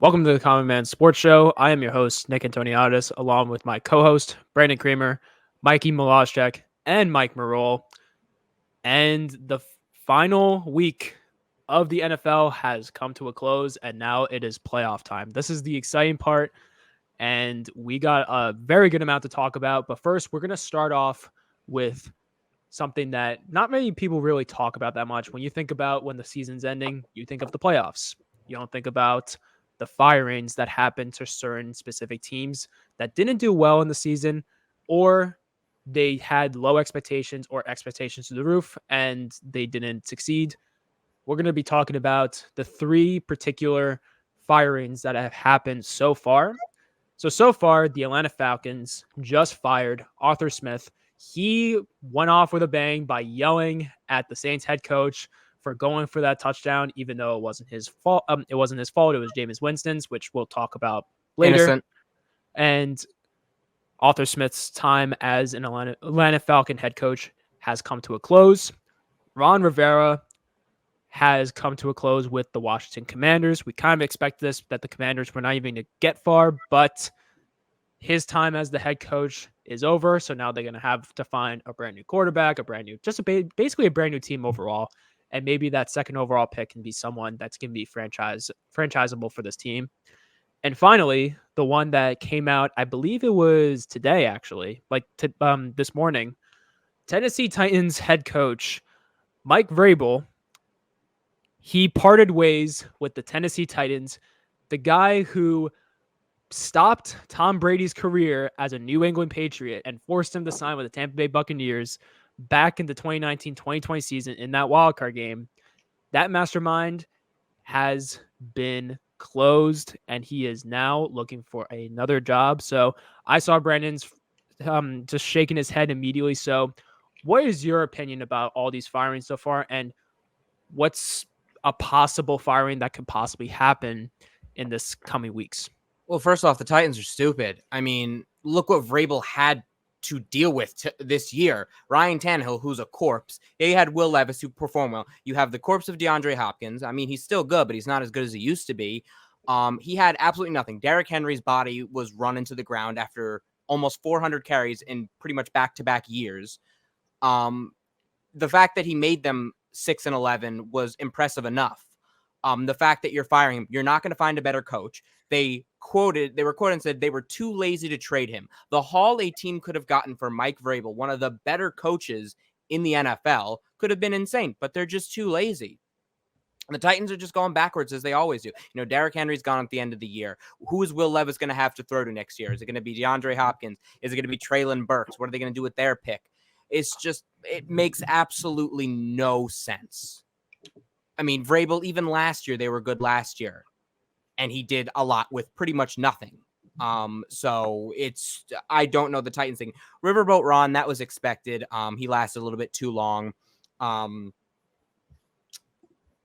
Welcome to the Common Man Sports Show. I am your host, Nick Antoniadis, along with my co-host, Brandon Creamer, Mikey Malashek, and Mike Marole. And the final week of the NFL has come to a close, and now it is playoff time. This is the exciting part, and we got a very good amount to talk about. But first, we're going to start off with something that not many people really talk about that much. When you think about when the season's ending, you think of the playoffs. You don't think about the firings that happened to certain specific teams that didn't do well in the season, or they had low expectations or expectations to the roof and they didn't succeed. We're going to be talking about the three particular firings that have happened so far. So far, the Atlanta Falcons just fired Arthur Smith. He went off with a bang by yelling at the Saints head coach for going for that touchdown, even though it wasn't his fault. It wasn't his fault. It was Jameis Winston's, which we'll talk about later. Innocent. And Arthur Smith's time as an Atlanta Falcon head coach has come to a close. Ron Rivera has come to a close with the Washington Commanders. We kind of expected this, that the Commanders were not even going to get far, but his time as the head coach is over. So now they're going to have to find a brand new quarterback, basically a brand new team overall. And maybe that second overall pick can be someone that's going to be franchisable for this team. And finally, the one that came out, I believe it was today, actually, this morning, Tennessee Titans head coach Mike Vrabel, he parted ways with the Tennessee Titans, the guy who stopped Tom Brady's career as a New England Patriot and forced him to sign with the Tampa Bay Buccaneers back in the 2019-2020 season in that wildcard game. That mastermind has been closed, and he is now looking for another job. So I saw Brandon's just shaking his head immediately. So what is your opinion about all these firings so far, and what's a possible firing that could possibly happen in this coming weeks? Well, first off, the Titans are stupid. I mean, look what Vrabel had to deal with this year. Ryan Tannehill, who's a corpse. They had Will Levis, who performed well. You have the corpse of DeAndre Hopkins. I mean, he's still good, but he's not as good as he used to be. He had absolutely nothing. Derrick Henry's body was run into the ground after almost 400 carries in pretty much back-to-back years. The fact that he made them 6-11 was impressive enough. The fact that you're firing him, you're not going to find a better coach. They were quoted and said they were too lazy to trade him. The haul a team could have gotten for Mike Vrabel, one of the better coaches in the NFL, could have been insane, but they're just too lazy. The Titans are just going backwards as they always do. You know, Derrick Henry's gone at the end of the year. Who is Will Levis going to have to throw to next year? Is it going to be DeAndre Hopkins? Is it going to be Treylon Burks? What are they going to do with their pick? It makes absolutely no sense. I mean, Vrabel, even last year, they were good last year. And he did a lot with pretty much nothing. So I don't know the Titans thing. Riverboat Ron, that was expected. He lasted a little bit too long.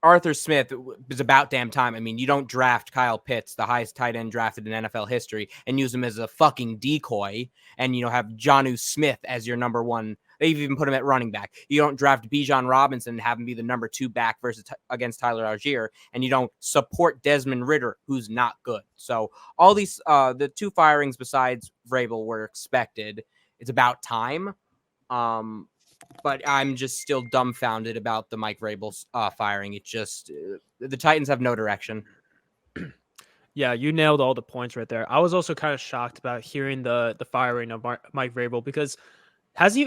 Arthur Smith was about damn time. I mean, you don't draft Kyle Pitts, the highest tight end drafted in NFL history, and use him as a fucking decoy and, have Jonnu Smith as your number one. They've even put him at running back. You don't draft Bijan Robinson and have him be the number 2 back against Tyler Algier, and you don't support Desmond Ridder, who's not good. So all these, the 2 firings besides Vrabel were expected. It's about time. But I'm just still dumbfounded about the Mike Vrabel firing. It just, the Titans have no direction. Yeah, you nailed all the points right there. I was also kind of shocked about hearing the firing of Mike Vrabel because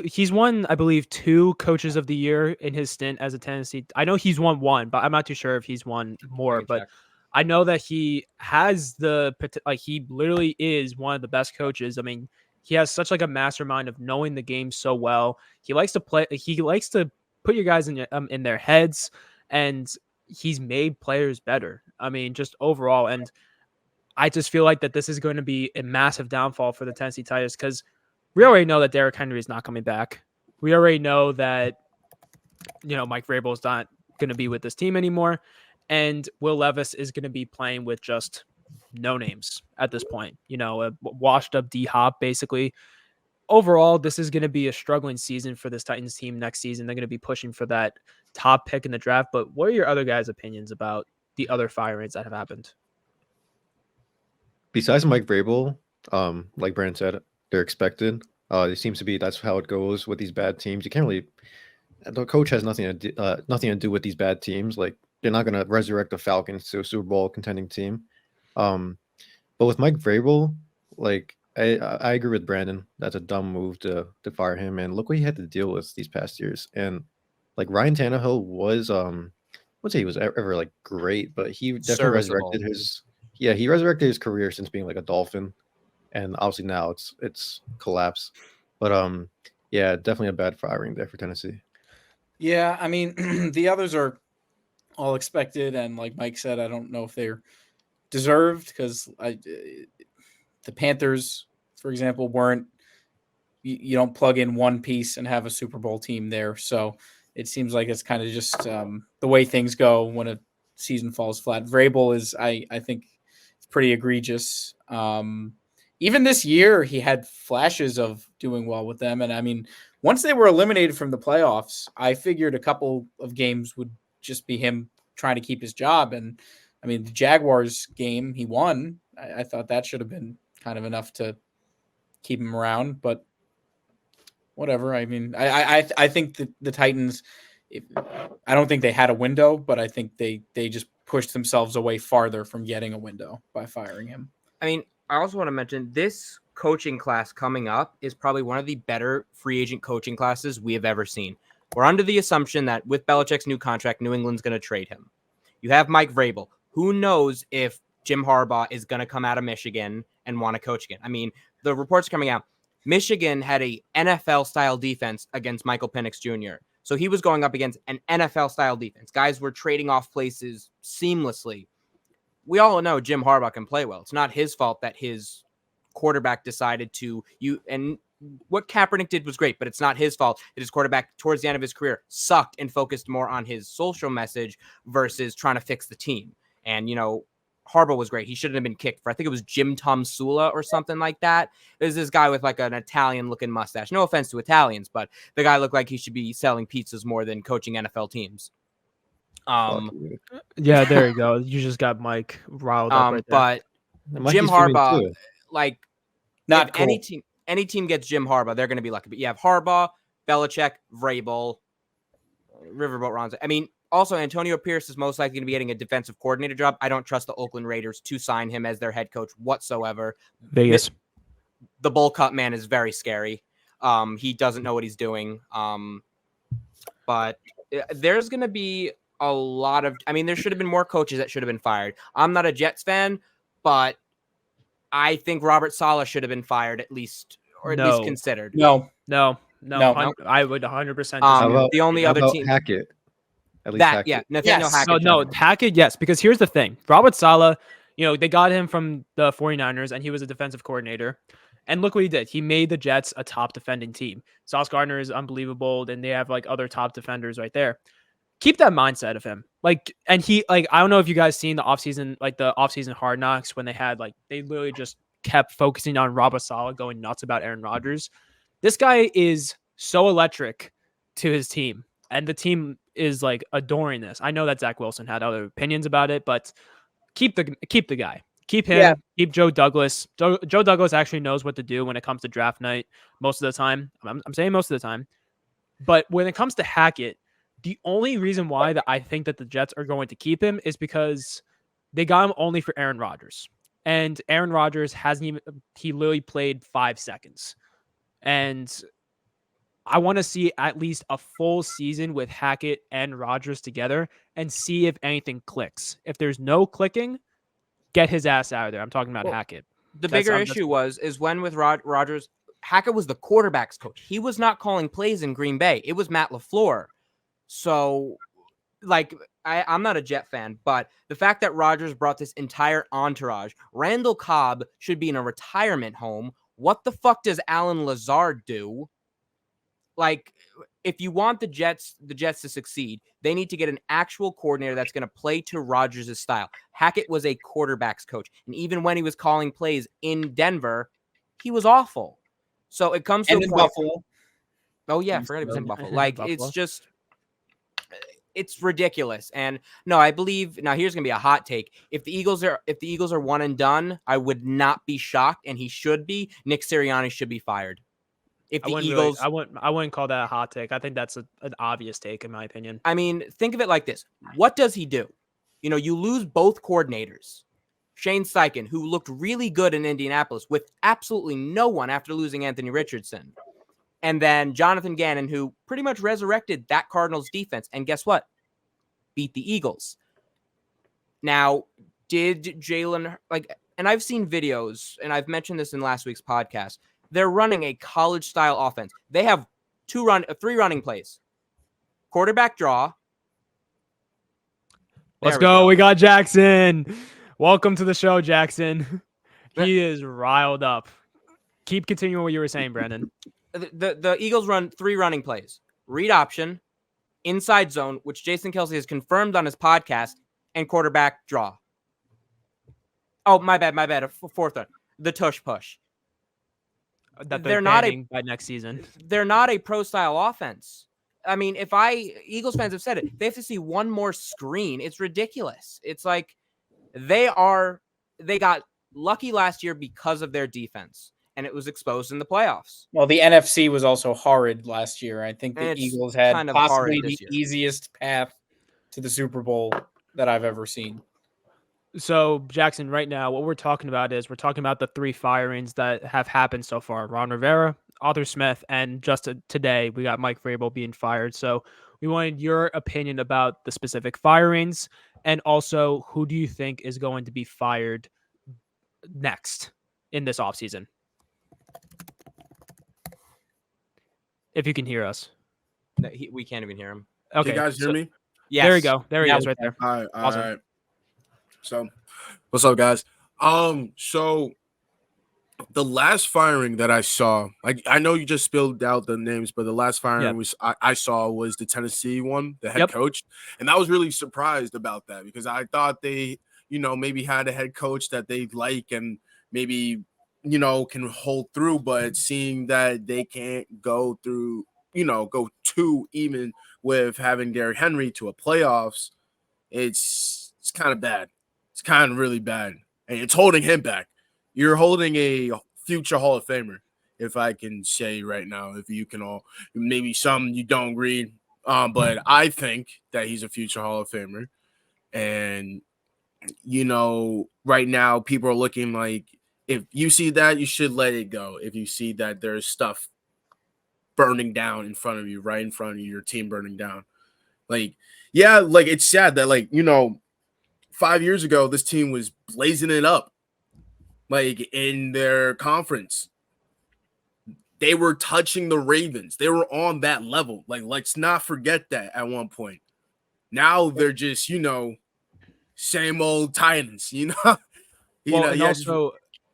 he's won, I believe, 2 coaches of the year in his stint as a Tennessee. I know he's won 1, but I'm not too sure if he's won more. But I know that he has he literally is one of the best coaches. I mean, he has such like a mastermind of knowing the game so well. He likes to play. He likes to put you guys in their heads, and he's made players better. I mean, just overall, and I just feel like that this is going to be a massive downfall for the Tennessee Titans because we already know that Derrick Henry is not coming back. We already know that, Mike Vrabel is not going to be with this team anymore. And Will Levis is going to be playing with just no names at this point. A washed up D-Hop, basically. Overall, this is going to be a struggling season for this Titans team next season. They're going to be pushing for that top pick in the draft. But what are your other guys' opinions about the other firings that have happened? besides Mike Vrabel, like Brandon said, they're expected. It seems to be that's how it goes with these bad teams. You can't really the coach has nothing to do with these bad teams. Like they're not gonna resurrect the Falcons to a Super Bowl contending team. Um, but with Mike Vrabel, like I agree with Brandon. That's a dumb move to fire him. And look what he had to deal with these past years. And like Ryan Tannehill was I would say he was ever like great, but he definitely Serviceable. resurrected his he resurrected his career since being like a Dolphin, and obviously now it's collapsed. But yeah, definitely a bad firing there for Tennessee. Yeah, I mean, the others are all expected, and like Mike said, I don't know if they're deserved because the Panthers, for example, weren't. You don't plug in one piece and have a Super Bowl team there, so it seems like it's kind of just the way things go when a season falls flat. Vrabel is, I think, it's pretty egregious. Even this year, he had flashes of doing well with them, and I mean, once they were eliminated from the playoffs, I figured a couple of games would just be him trying to keep his job. And I mean, the Jaguars game he won. I thought that should have been kind of enough to keep him around, but whatever. I mean, I think the Titans. I don't think they had a window, but I think they just pushed themselves away farther from getting a window by firing him. I mean, I also want to mention this coaching class coming up is probably one of the better free agent coaching classes we have ever seen. We're under the assumption that with Belichick's new contract, New England's going to trade him. You have Mike Vrabel. Who knows if Jim Harbaugh is going to come out of Michigan and want to coach again? I mean, the reports coming out, Michigan had a NFL-style defense against Michael Penix Jr., so he was going up against an NFL-style defense. Guys were trading off places seamlessly. We all know Jim Harbaugh can play well. It's not his fault that his quarterback decided to and what Kaepernick did was great, but it's not his fault that his quarterback towards the end of his career sucked and focused more on his social message versus trying to fix the team. And, Harbaugh was great. He shouldn't have been kicked for, I think it was Jim Tom Sula or something like that. There's this guy with like an Italian looking mustache. No offense to Italians, but the guy looked like he should be selling pizzas more than coaching NFL teams. Yeah, there you go. You just got Mike riled up right there. But Jim Harbaugh, like, not if cool. any team gets Jim Harbaugh, they're going to be lucky. But you have Harbaugh, Belichick, Vrabel, Riverboat Ronzo. I mean, also Antonio Pierce is most likely going to be getting a defensive coordinator job. I don't trust the Oakland Raiders to sign him as their head coach whatsoever. Vegas. The bowl cut man is very scary. He doesn't know what he's doing. But there's going to be a lot of, I mean, there should have been more coaches that should have been fired. I'm not a Jets fan, but I think Robert Saleh should have been fired at least, or at least considered. No. I would 100%. The only other team. Hackett. At least that, Hackett. yeah. Nathaniel Hackett. No, Hackett, yes. Because here's the thing. Robert Saleh, they got him from the 49ers, and he was a defensive coordinator. And look what he did. He made the Jets a top defending team. Sauce Gardner is unbelievable. And they have like other top defenders right there. Keep that mindset of him. And he, I don't know if you guys seen the offseason Hard Knocks when they literally just kept focusing on Robert Saleh going nuts about Aaron Rodgers. This guy is so electric to his team, and the team is adoring this. I know that Zach Wilson had other opinions about it, but keep the guy. Keep him. Yeah. Keep Joe Douglas. Joe Douglas actually knows what to do when it comes to draft night most of the time. I'm saying most of the time. But when it comes to Hackett, the only reason why that I think that the Jets are going to keep him is because they got him only for Aaron Rodgers. And Aaron Rodgers he literally played 5 seconds. And I want to see at least a full season with Hackett and Rodgers together and see if anything clicks. If there's no clicking, get his ass out of there. I'm talking about Hackett. The bigger issue is when with Rodgers, Hackett was the quarterback's coach. He was not calling plays in Green Bay. It was Matt LaFleur. So, I'm not a Jet fan, but the fact that Rodgers brought this entire entourage, Randall Cobb should be in a retirement home. What the fuck does Alan Lazard do? If you want the Jets to succeed, they need to get an actual coordinator that's going to play to Rodgers' style. Hackett was a quarterback's coach, and even when he was calling plays in Denver, he was awful. So it comes to Buffalo. Oh yeah, I forgot he was in Buffalo. It's just it's ridiculous. And no, I believe now here's gonna be a hot take. If the Eagles are one and done, I would not be shocked, and he should be. Nick Sirianni should be fired. If the Eagles, I wouldn't call that a hot take. I think that's an obvious take in my opinion. I mean, think of it like this. What does he do? You lose both coordinators. Shane Steichen, who looked really good in Indianapolis with absolutely no one after losing Anthony Richardson. And then Jonathan Gannon, who pretty much resurrected that Cardinals defense. And guess what? Beat the Eagles. Now, did Jalen, and I've seen videos, and I've mentioned this in last week's podcast. They're running a college-style offense. They have three running plays. Quarterback draw. Let's go. We got Jackson. Welcome to the show, Jackson. He is riled up. Keep continuing what you were saying, Brandon. The Eagles run 3 running plays. Read option, inside zone, which Jason Kelce has confirmed on his podcast, and quarterback draw. Oh, my bad. A fourth one. The tush push. That they're not by next season. They're not a pro-style offense. I mean, Eagles fans have said it. They have to see one more screen. It's ridiculous. It's like they got lucky last year because of their defense, and it was exposed in the playoffs. Well, the NFC was also horrid last year. I think the Eagles had kind of possibly the easiest path to the Super Bowl that I've ever seen. So, Jackson, right now, what we're talking about the 3 firings that have happened so far. Ron Rivera, Arthur Smith, and just today, we got Mike Vrabel being fired. So we wanted your opinion about the specific firings, and also who do you think is going to be fired next in this offseason? If you can hear us. No, we can't even hear him. Okay. Can you guys hear me? Yes. There you go. There he is right there. All right. Awesome. All right. So, what's up, guys? So the last firing that I saw, I know you just spilled out the names, but the last firing I saw was the Tennessee one, the head coach, and I was really surprised about that because I thought they, maybe had a head coach that they like and maybe, can hold through, but seeing that they can't go through, go 2 even with having Derrick Henry to a playoffs, it's kind of bad. It's kind of really bad. And it's holding him back. You're holding a future Hall of Famer, if I can say right now, if you can all, maybe some you don't agree, but I think that he's a future Hall of Famer. And, right now people are looking like, if you see that, you should let it go. If you see that there's stuff burning down in front of you, right in front of you, your team burning down. It's sad that, 5 years ago, this team was blazing it up, in their conference. They were touching the Ravens. They were on that level. Let's not forget that at one point. Now they're just, same old Titans,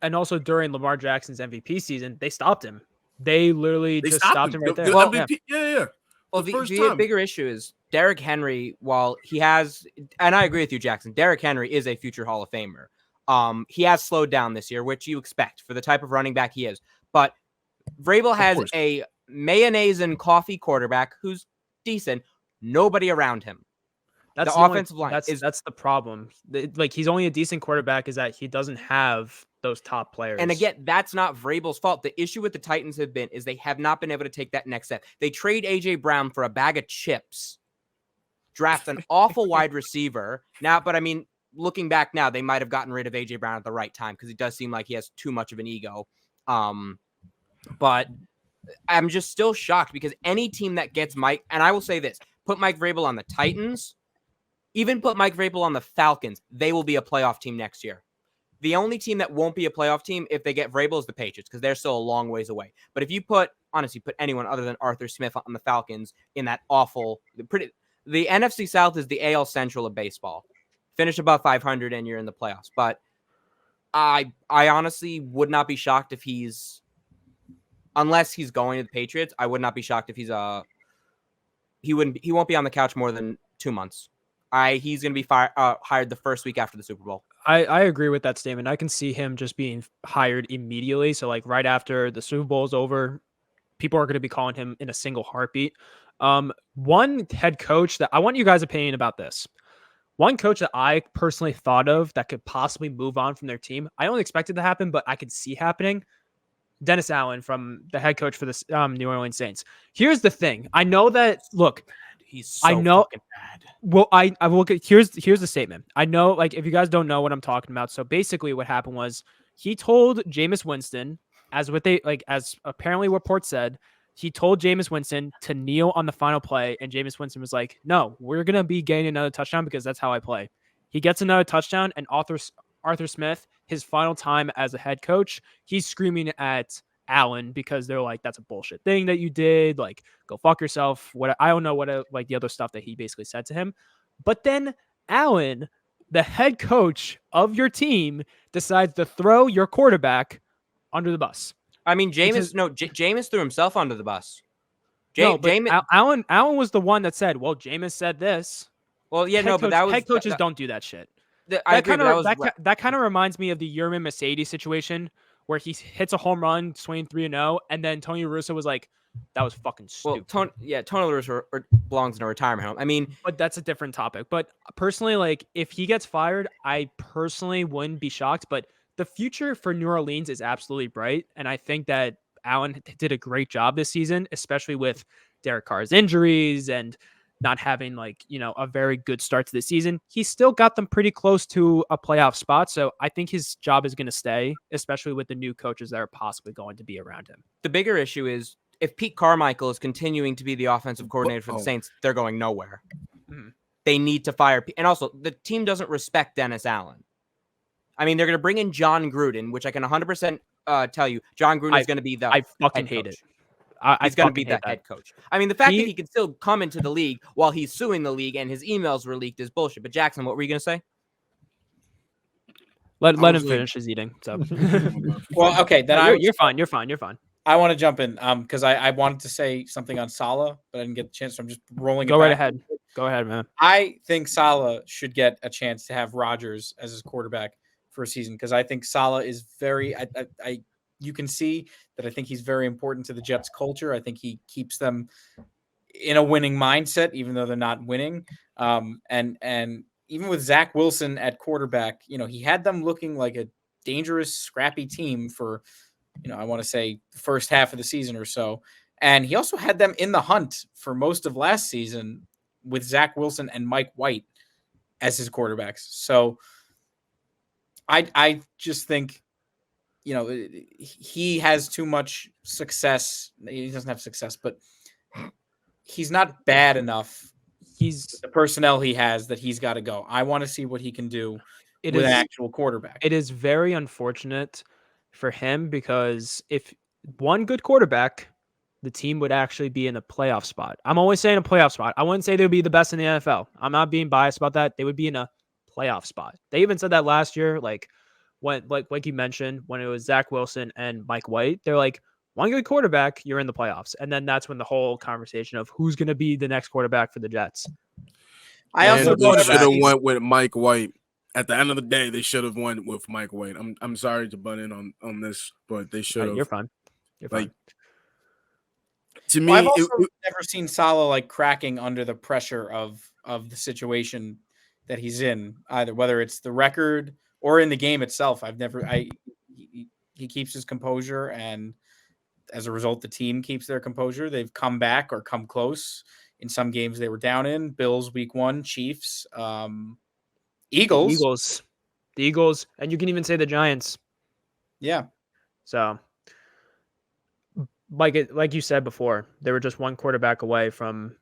And also during Lamar Jackson's MVP season, they stopped him. They literally just stopped him right there. The MVP, yeah. Well, the bigger issue is Derrick Henry, while he has, and I agree with you, Jackson, Derrick Henry is a future Hall of Famer. He has slowed down this year, which you expect for the type of running back he is. But Vrabel has a mayonnaise and coffee quarterback who's decent. Nobody around him. That's the offensive line. That's the problem. He's only a decent quarterback is that he doesn't have those top players. And again, that's not Vrabel's fault. The issue with the Titans is they have not been able to take that next step. They trade AJ Brown for a bag of chips, draft an awful wide receiver. Now, but I mean, looking back now, they might have gotten rid of AJ Brown at the right time because it does seem like he has too much of an ego. But I'm just still shocked because any team that gets Mike, and I will say this, put Mike Vrabel on the Titans, even put Mike Vrabel on the Falcons, they will be a playoff team next year. The only team that won't be a playoff team if they get Vrabel is the Patriots because they're still a long ways away. But if you put anyone other than Arthur Smith on the Falcons in that the NFC South is the AL Central of baseball. Finish above 500 and you're in the playoffs. But I honestly would not be shocked if unless he's going to the Patriots, I would not be shocked if he won't be on the couch more than 2 months. He's going to be hired the first week after the Super Bowl. I agree with that statement. I can see him just being hired immediately. So right after the Super Bowl is over, people are going to be calling him in a single heartbeat. One head coach that I want you guys' opinion about this. One coach that I personally thought of that could possibly move on from their team. I don't expect it to happen, but I could see happening. Dennis Allen, from the head coach for the New Orleans Saints. Here's the thing. I know that. Look, He's so I know. fucking bad. Well, I will get. Here's the statement. I know, like, if you guys don't know what I'm talking about. So basically, what happened was he told Jameis Winston, as apparently reports said, he told Jameis Winston to kneel on the final play, and Jameis Winston was like, "No, we're gonna be getting another touchdown because that's how I play." He gets another touchdown, and Arthur Smith, his final time as a head coach, he's screaming at Allen because they're like, "That's a bullshit thing that you did. Like, go fuck yourself." What I don't know what like the other stuff that he basically said to him, but then Allen, the head coach of your team, decides to throw your quarterback under the bus. I mean, Jameis threw himself under the bus. Allen was the one that said, "Well, Jameis said this." Well, yeah, Head coaches don't do that shit. I agree. That kind of reminds me of the Yerman Mercedes situation where he hits a home run, swinging 3-0, and then Tony Russo was like, "That was fucking stupid." Well, Tony Russo belongs in a retirement home. I mean, but that's a different topic. But personally, like, if he gets fired, I personally wouldn't be shocked. But the future for New Orleans is absolutely bright, and I think that Allen did a great job this season, especially with Derek Carr's injuries and not having, like, a very good start to the season. He still got them pretty close to a playoff spot. So I think his job is going to stay, especially with the new coaches that are possibly going to be around him. The bigger issue is if Pete Carmichael is continuing to be the offensive coordinator for the Saints, they're going nowhere. Mm-hmm. They need to fire. And also, the team doesn't respect Dennis Allen. I mean, they're going to bring in John Gruden, which I can 100% tell you, John Gruden is going to be the I fucking hate it. He's going to be the head coach. I mean, the fact that he can still come into the league while he's suing the league and his emails were leaked is bullshit. But Jackson, what were you going to say? Let him finish his eating. So, well, okay, then you're fine. You're fine. I want to jump in because I wanted to say something on Saleh, but I didn't get the chance. So I'm just rolling. Go right ahead. Go ahead, man. I think Saleh should get a chance to have Rodgers as his quarterback for a season because I think Saleh is very. You can see that I think he's very important to the Jets culture. I think he keeps them in a winning mindset, even though they're not winning. And even with Zach Wilson at quarterback, he had them looking like a dangerous, scrappy team for, I want to say the first half of the season or so. And he also had them in the hunt for most of last season with Zach Wilson and Mike White as his quarterbacks. So I just think, he has too much success. He doesn't have success, but he's not bad enough. He's the personnel he has that he's got to go. I want to see what he can do with an actual quarterback. It is very unfortunate for him because if one good quarterback, the team would actually be in a playoff spot. I'm always saying a playoff spot. I wouldn't say they would be the best in the NFL. I'm not being biased about that. They would be in a playoff spot. They even said that last year, when like you mentioned, when it was Zach Wilson and Mike White, they're like, one good quarterback, you're in the playoffs. And then that's when the whole conversation of who's going to be the next quarterback for the Jets. I also should have went with Mike White. At the end of the day, they should have went with Mike White. I'm sorry to butt in on this, but they should have. You're fine. You're fine. To me, I've also never seen Saleh cracking under the pressure of the situation that he's in, either whether it's the record or in the game itself. He keeps his composure, and as a result, the team keeps their composure. They've come back or come close in some games they were down in. Bills week 1, Chiefs, Eagles, the Eagles, and you can even say the Giants. Yeah. So, like you said before, they were just one quarterback away from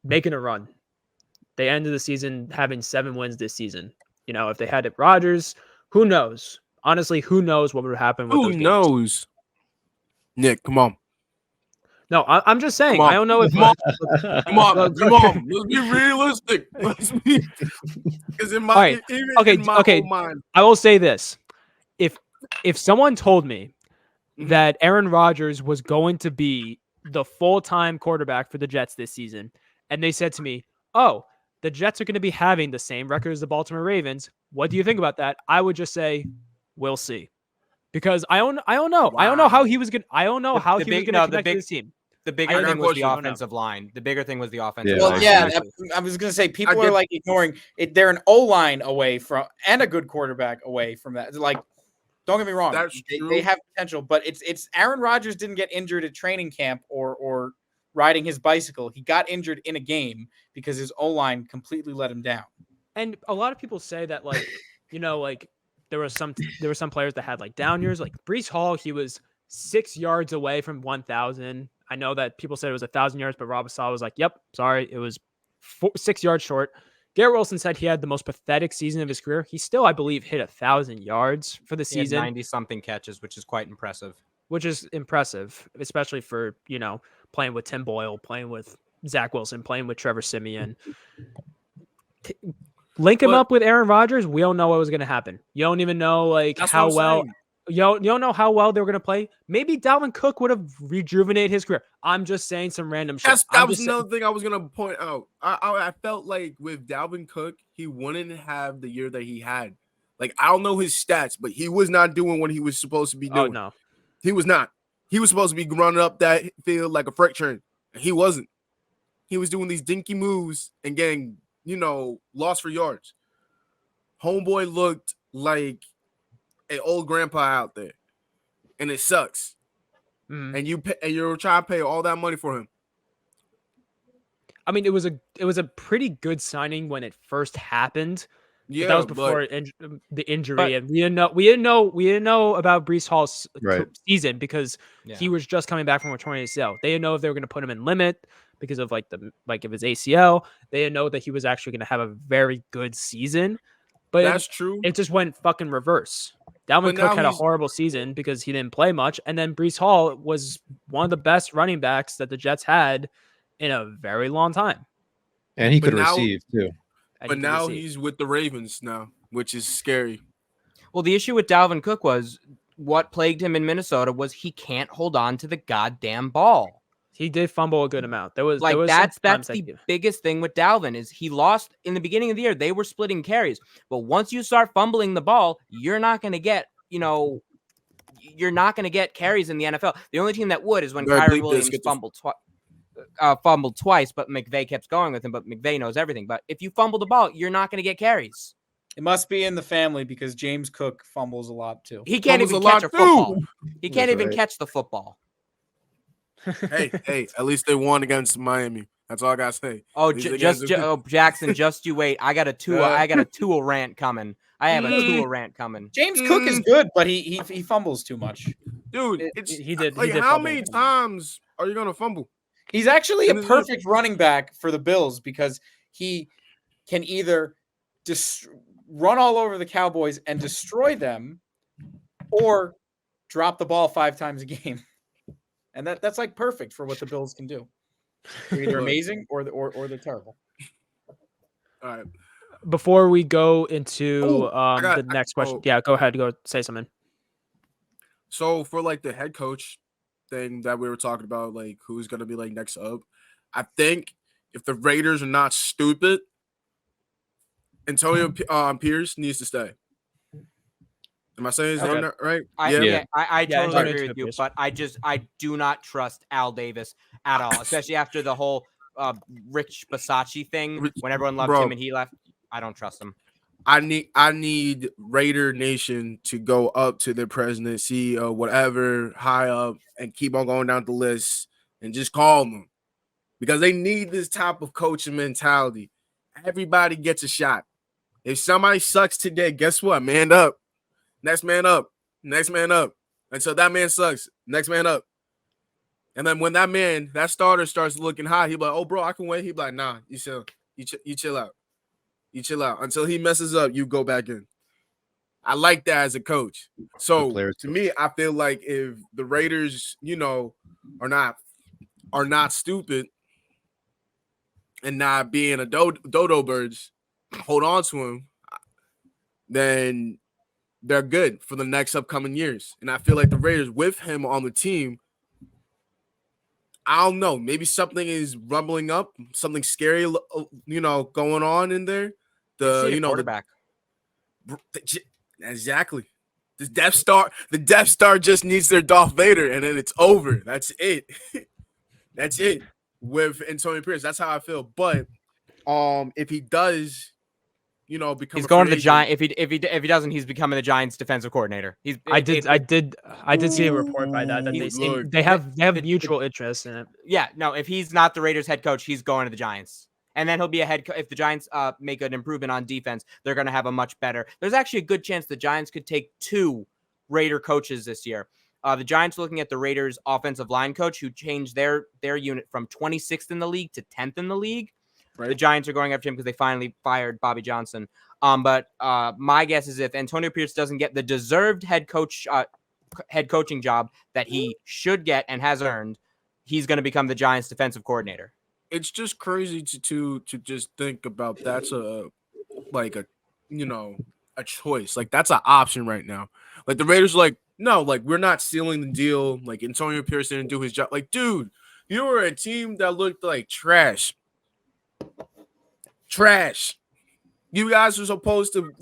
making a run. They ended the season having 7 wins this season. If they had it Rodgers, who knows? Honestly, who knows what would happen with those games? Who knows? Nick, come on. No, I'm just saying. I don't know if come on. Let's be realistic. Because in my mind, I will say this: if someone told me that Aaron Rodgers was going to be the full-time quarterback for the Jets this season, and they said to me, "Oh, the Jets are going to be having the same record as the Baltimore Ravens. What do you think about that?" I would just say, "We'll see," because I don't know. Wow. I don't know how he was going. I don't know how he was going to connect to this team. The bigger got a thing was the question. offensive line. The bigger thing was the offensive Yeah, line. Well, yeah, Especially- I was gonna say people I are get- like ignoring it. They're an O line away from and a good quarterback away from that. Like, don't get me wrong, That's they true. have potential, but it's Aaron Rodgers didn't get injured at training camp or riding his bicycle. He got injured in a game because his O line completely let him down. And a lot of people say that, like, like there were some players that had like down years. Like Brees Hall, he was 6 yards away from 1,000. I know that people said it was 1,000 yards, but Rob Saleh was like, "Yep, sorry, it was 6 yards short." Garrett Wilson said he had the most pathetic season of his career. He still, I believe, hit 1,000 yards for the He had season, 90 something catches, which is quite impressive. which is impressive, especially for playing with Tim Boyle, playing with Zach Wilson, playing with Trevor Siemian. Link him But- up with Aaron Rodgers. We don't know what was going to happen. You don't even know That's how what I'm well. saying. You don't know how well they were going to play. Maybe Dalvin Cook would have rejuvenated his career. I'm just saying some random shit. That was another thing I was gonna point out. I felt like with Dalvin Cook, he wouldn't have the year that he had. Like, I don't know his stats, but he was not doing what he was supposed to be doing. Oh no. He was not. He was supposed to be running up that field like a freight train. He wasn't. He was doing these dinky moves and getting, lost for yards. Homeboy looked like an old grandpa out there, and it sucks. Mhm. And you're trying to pay all that money for him. I mean, it was a pretty good signing when it first happened. Yeah, But that was before the injury, and we didn't know about Brees Hall's Right. season because he was just coming back from a torn ACL. They didn't know if they were going to put him in limit because of of his ACL. They didn't know that he was actually going to have a very good season. But that's true. it just went fucking reverse. Dalvin But now Cook had a he's- horrible season because he didn't play much, and then Brees Hall was one of the best running backs that the Jets had in a very long time. And he But could now- receive too. And But he could now receive. he's with the Ravens now, which is scary. Well, the issue with Dalvin Cook was what plagued him in Minnesota was he can't hold on to the goddamn ball. He did fumble a good amount. There was Like some that's times that the biggest thing with Dalvin is he lost in the beginning of the year. They were splitting carries, but once you start fumbling the ball, you're not going to get carries in the NFL. The only team that would is when Better Kyron bleep Williams this, get the- fumbled twice, but McVay kept going with him. But McVay knows everything. But if you fumble the ball, you're not going to get carries. It must be in the family because James Cook fumbles a lot too. He can't Fumbles even a catch lot a too. football. He can't That's even right. catch the football. Hey, at least they won against Miami. That's all I gotta say. Oh, These against- Jackson, just you wait. I got a Tua rant coming. I have a Tua rant coming. James Cook is good, but he fumbles too much. Dude, It- it's he did- like he did how fumble. many times are you gonna fumble? He's actually a And this is- perfect running back for the Bills because he can either just run all over the Cowboys and destroy them, or drop the ball 5 times a game. And that's like perfect for what the Bills can do. They're either Look. amazing or they're terrible. All right. Before we go into Ooh, got- the next question, oh. yeah, go ahead, go say something. So for like the head coach thing that we were talking about, like who's gonna be like next up, I think if the Raiders are not stupid, Antonio Pierce needs to stay. Am I saying his Okay. name right? I Yeah, totally Antonio agree with you, Pierce. but I do not trust Al Davis at all, especially after the whole Rich Bisaccia thing when everyone loved Bro. him and he left. I don't trust him. I need Raider Nation to go up to their president, CEO, whatever, high up, and keep on going down the list and just call them because they need this type of coaching mentality. Everybody gets a shot. If somebody sucks today, guess what? Man up. Next man up. Next man up. Until that man sucks. Next man up. And then when that starter starts looking hot, he'll be like, oh, bro, I can wait. He'll be like, nah, you chill. You chill out. You chill out. Until he messes up, you go back in. I like that as a coach. So players to me, I feel like if the Raiders, are not stupid and not being a dodo birds, hold on to him, then they're good for the next upcoming years. And I feel like the Raiders with him on the team, I don't know, maybe something is rumbling up, something scary, going on in there. They need a quarterback. Exactly. The Death Star just needs their Darth Vader, and then it's over. That's it. That's it with Antonio Pierce. That's how I feel. But if he does, become He's a going free to the agent, Giant. If he doesn't, he's becoming the Giants' defensive coordinator. I did see a report by that Ooh, look. they have the- mutual interest in it. Yeah, no, if he's not the Raiders head coach, he's going to the Giants. And then he'll be a head coach. If the Giants make an improvement on defense, they're going to have a much better. There's actually a good chance the Giants could take 2 Raider coaches this year. The Giants looking at the Raiders offensive line coach who changed their unit from 26th in the league to 10th in the league. Right. The Giants are going after him because they finally fired Bobby Johnson. But my guess is if Antonio Pierce doesn't get the deserved head coaching job that he should get and has earned, he's going to become the Giants' defensive coordinator. It's just crazy to just think about that's a choice. Like that's an option right now. Like the Raiders are like, no, like we're not sealing the deal. Like Antonio Pierce didn't do his job. Like, dude, you were a team that looked like trash. Trash. You guys were supposed to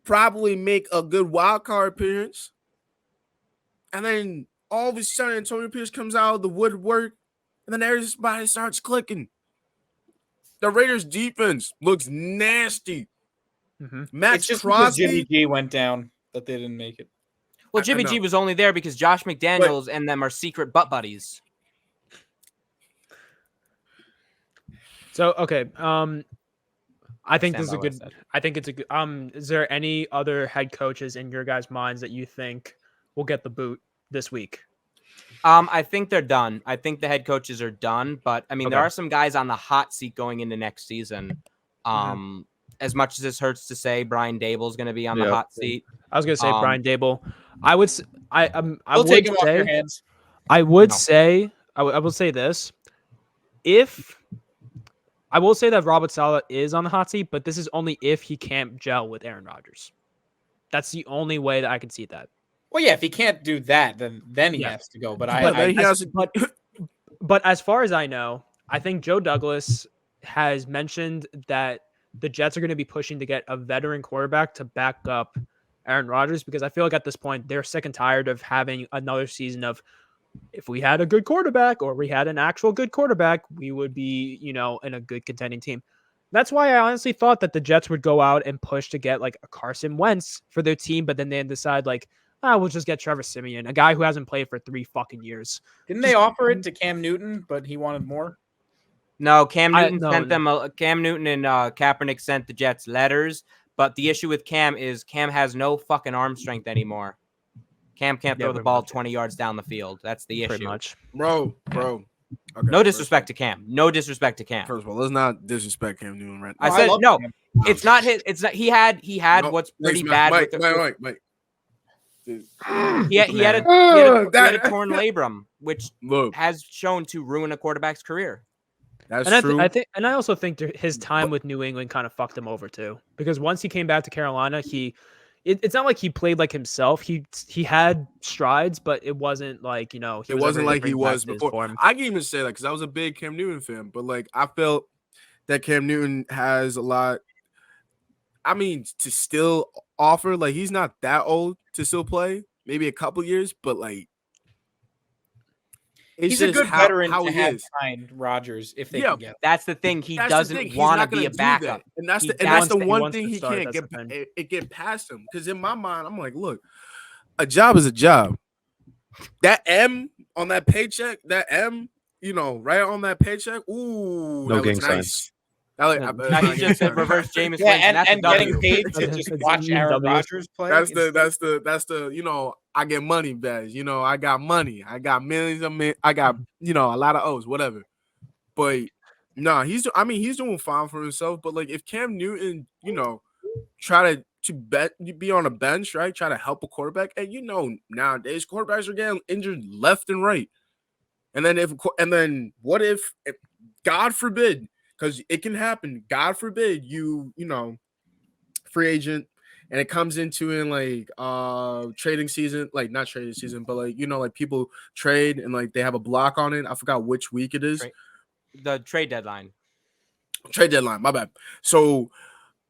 probably make a good wild card appearance. And then all of a sudden Antonio Pierce comes out of the woodwork. And then everybody starts clicking. The Raiders' defense looks nasty. Mm-hmm. It's just because Jimmy G went down that they didn't make it. Well, Jimmy G was only there because Josh McDaniels and them are secret butt buddies. So okay, I think this is a good. I think it's a good. Is there any other head coaches in your guys' minds that you think will get the boot this week? I think they're done. I think the head coaches are done, but I mean, there are some guys on the hot seat going into next season. As much as this hurts to say, Brian Daboll's going to be on the hot seat. I was going to say Brian Daboll. I would. We'll take him off your hands. I would say. I will say this. If I will say that Robert Saleh is on the hot seat, but this is only if he can't gel with Aaron Rodgers. That's the only way that I can see that. Well, yeah, if he can't do that, then he has to go. But but as far as I know, I think Joe Douglas has mentioned that the Jets are going to be pushing to get a veteran quarterback to back up Aaron Rodgers because I feel like at this point they're sick and tired of having another season of if we had a good quarterback or we had an actual good quarterback, we would be, in a good contending team. That's why I honestly thought that the Jets would go out and push to get like a Carson Wentz for their team, but then they decide like, we'll just get Trevor Siemian, a guy who hasn't played for 3 fucking years. Didn't they offer it to Cam Newton, but he wanted more? No, Cam Newton sent them. Cam Newton and Kaepernick sent the Jets letters, but the issue with Cam is Cam has no fucking arm strength anymore. Cam can't throw the ball 20 yards down the field. That's the issue. Pretty much. Bro. Okay, no disrespect to Cam. No disrespect to Cam. First of all, let's not disrespect Cam Newton right now. I said no. It's not his. It's not. He had what's pretty bad. Mike. He had a torn labrum, which has shown to ruin a quarterback's career. That's true. I also think his time with New England kind of fucked him over too, because once he came back to Carolina, it's not like he played like himself. He had strides, but it wasn't like it wasn't like he was before. I can even say that because I was a big Cam Newton fan, but like I felt that Cam Newton has a lot. I mean, to still offer, like he's not that old to still play, maybe a couple years, but like he's a good veteran to have behind Rodgers if they can get. That's the thing. He doesn't want to be a backup, and that's the one thing he can't get past him. Because in my mind, I'm like, look, a job is a job. That M on that paycheck, right on that paycheck. Ooh, no gang nice. signs. He just said reverse Jameis Winston. And getting paid to just watch Aaron Rodgers play. That's the I get money badge. I got money. I got millions of I got a lot of O's, whatever. But he's doing fine for himself. But like if Cam Newton, try to be on a bench, right? Try to help a quarterback, and nowadays quarterbacks are getting injured left and right. And then what if God forbid. Because it can happen. God forbid you free agent, and it comes into in like trading season, like not trading season, but like like people trade and like they have a block on it. I forgot which week it is. The trade deadline. Trade deadline. My bad. So,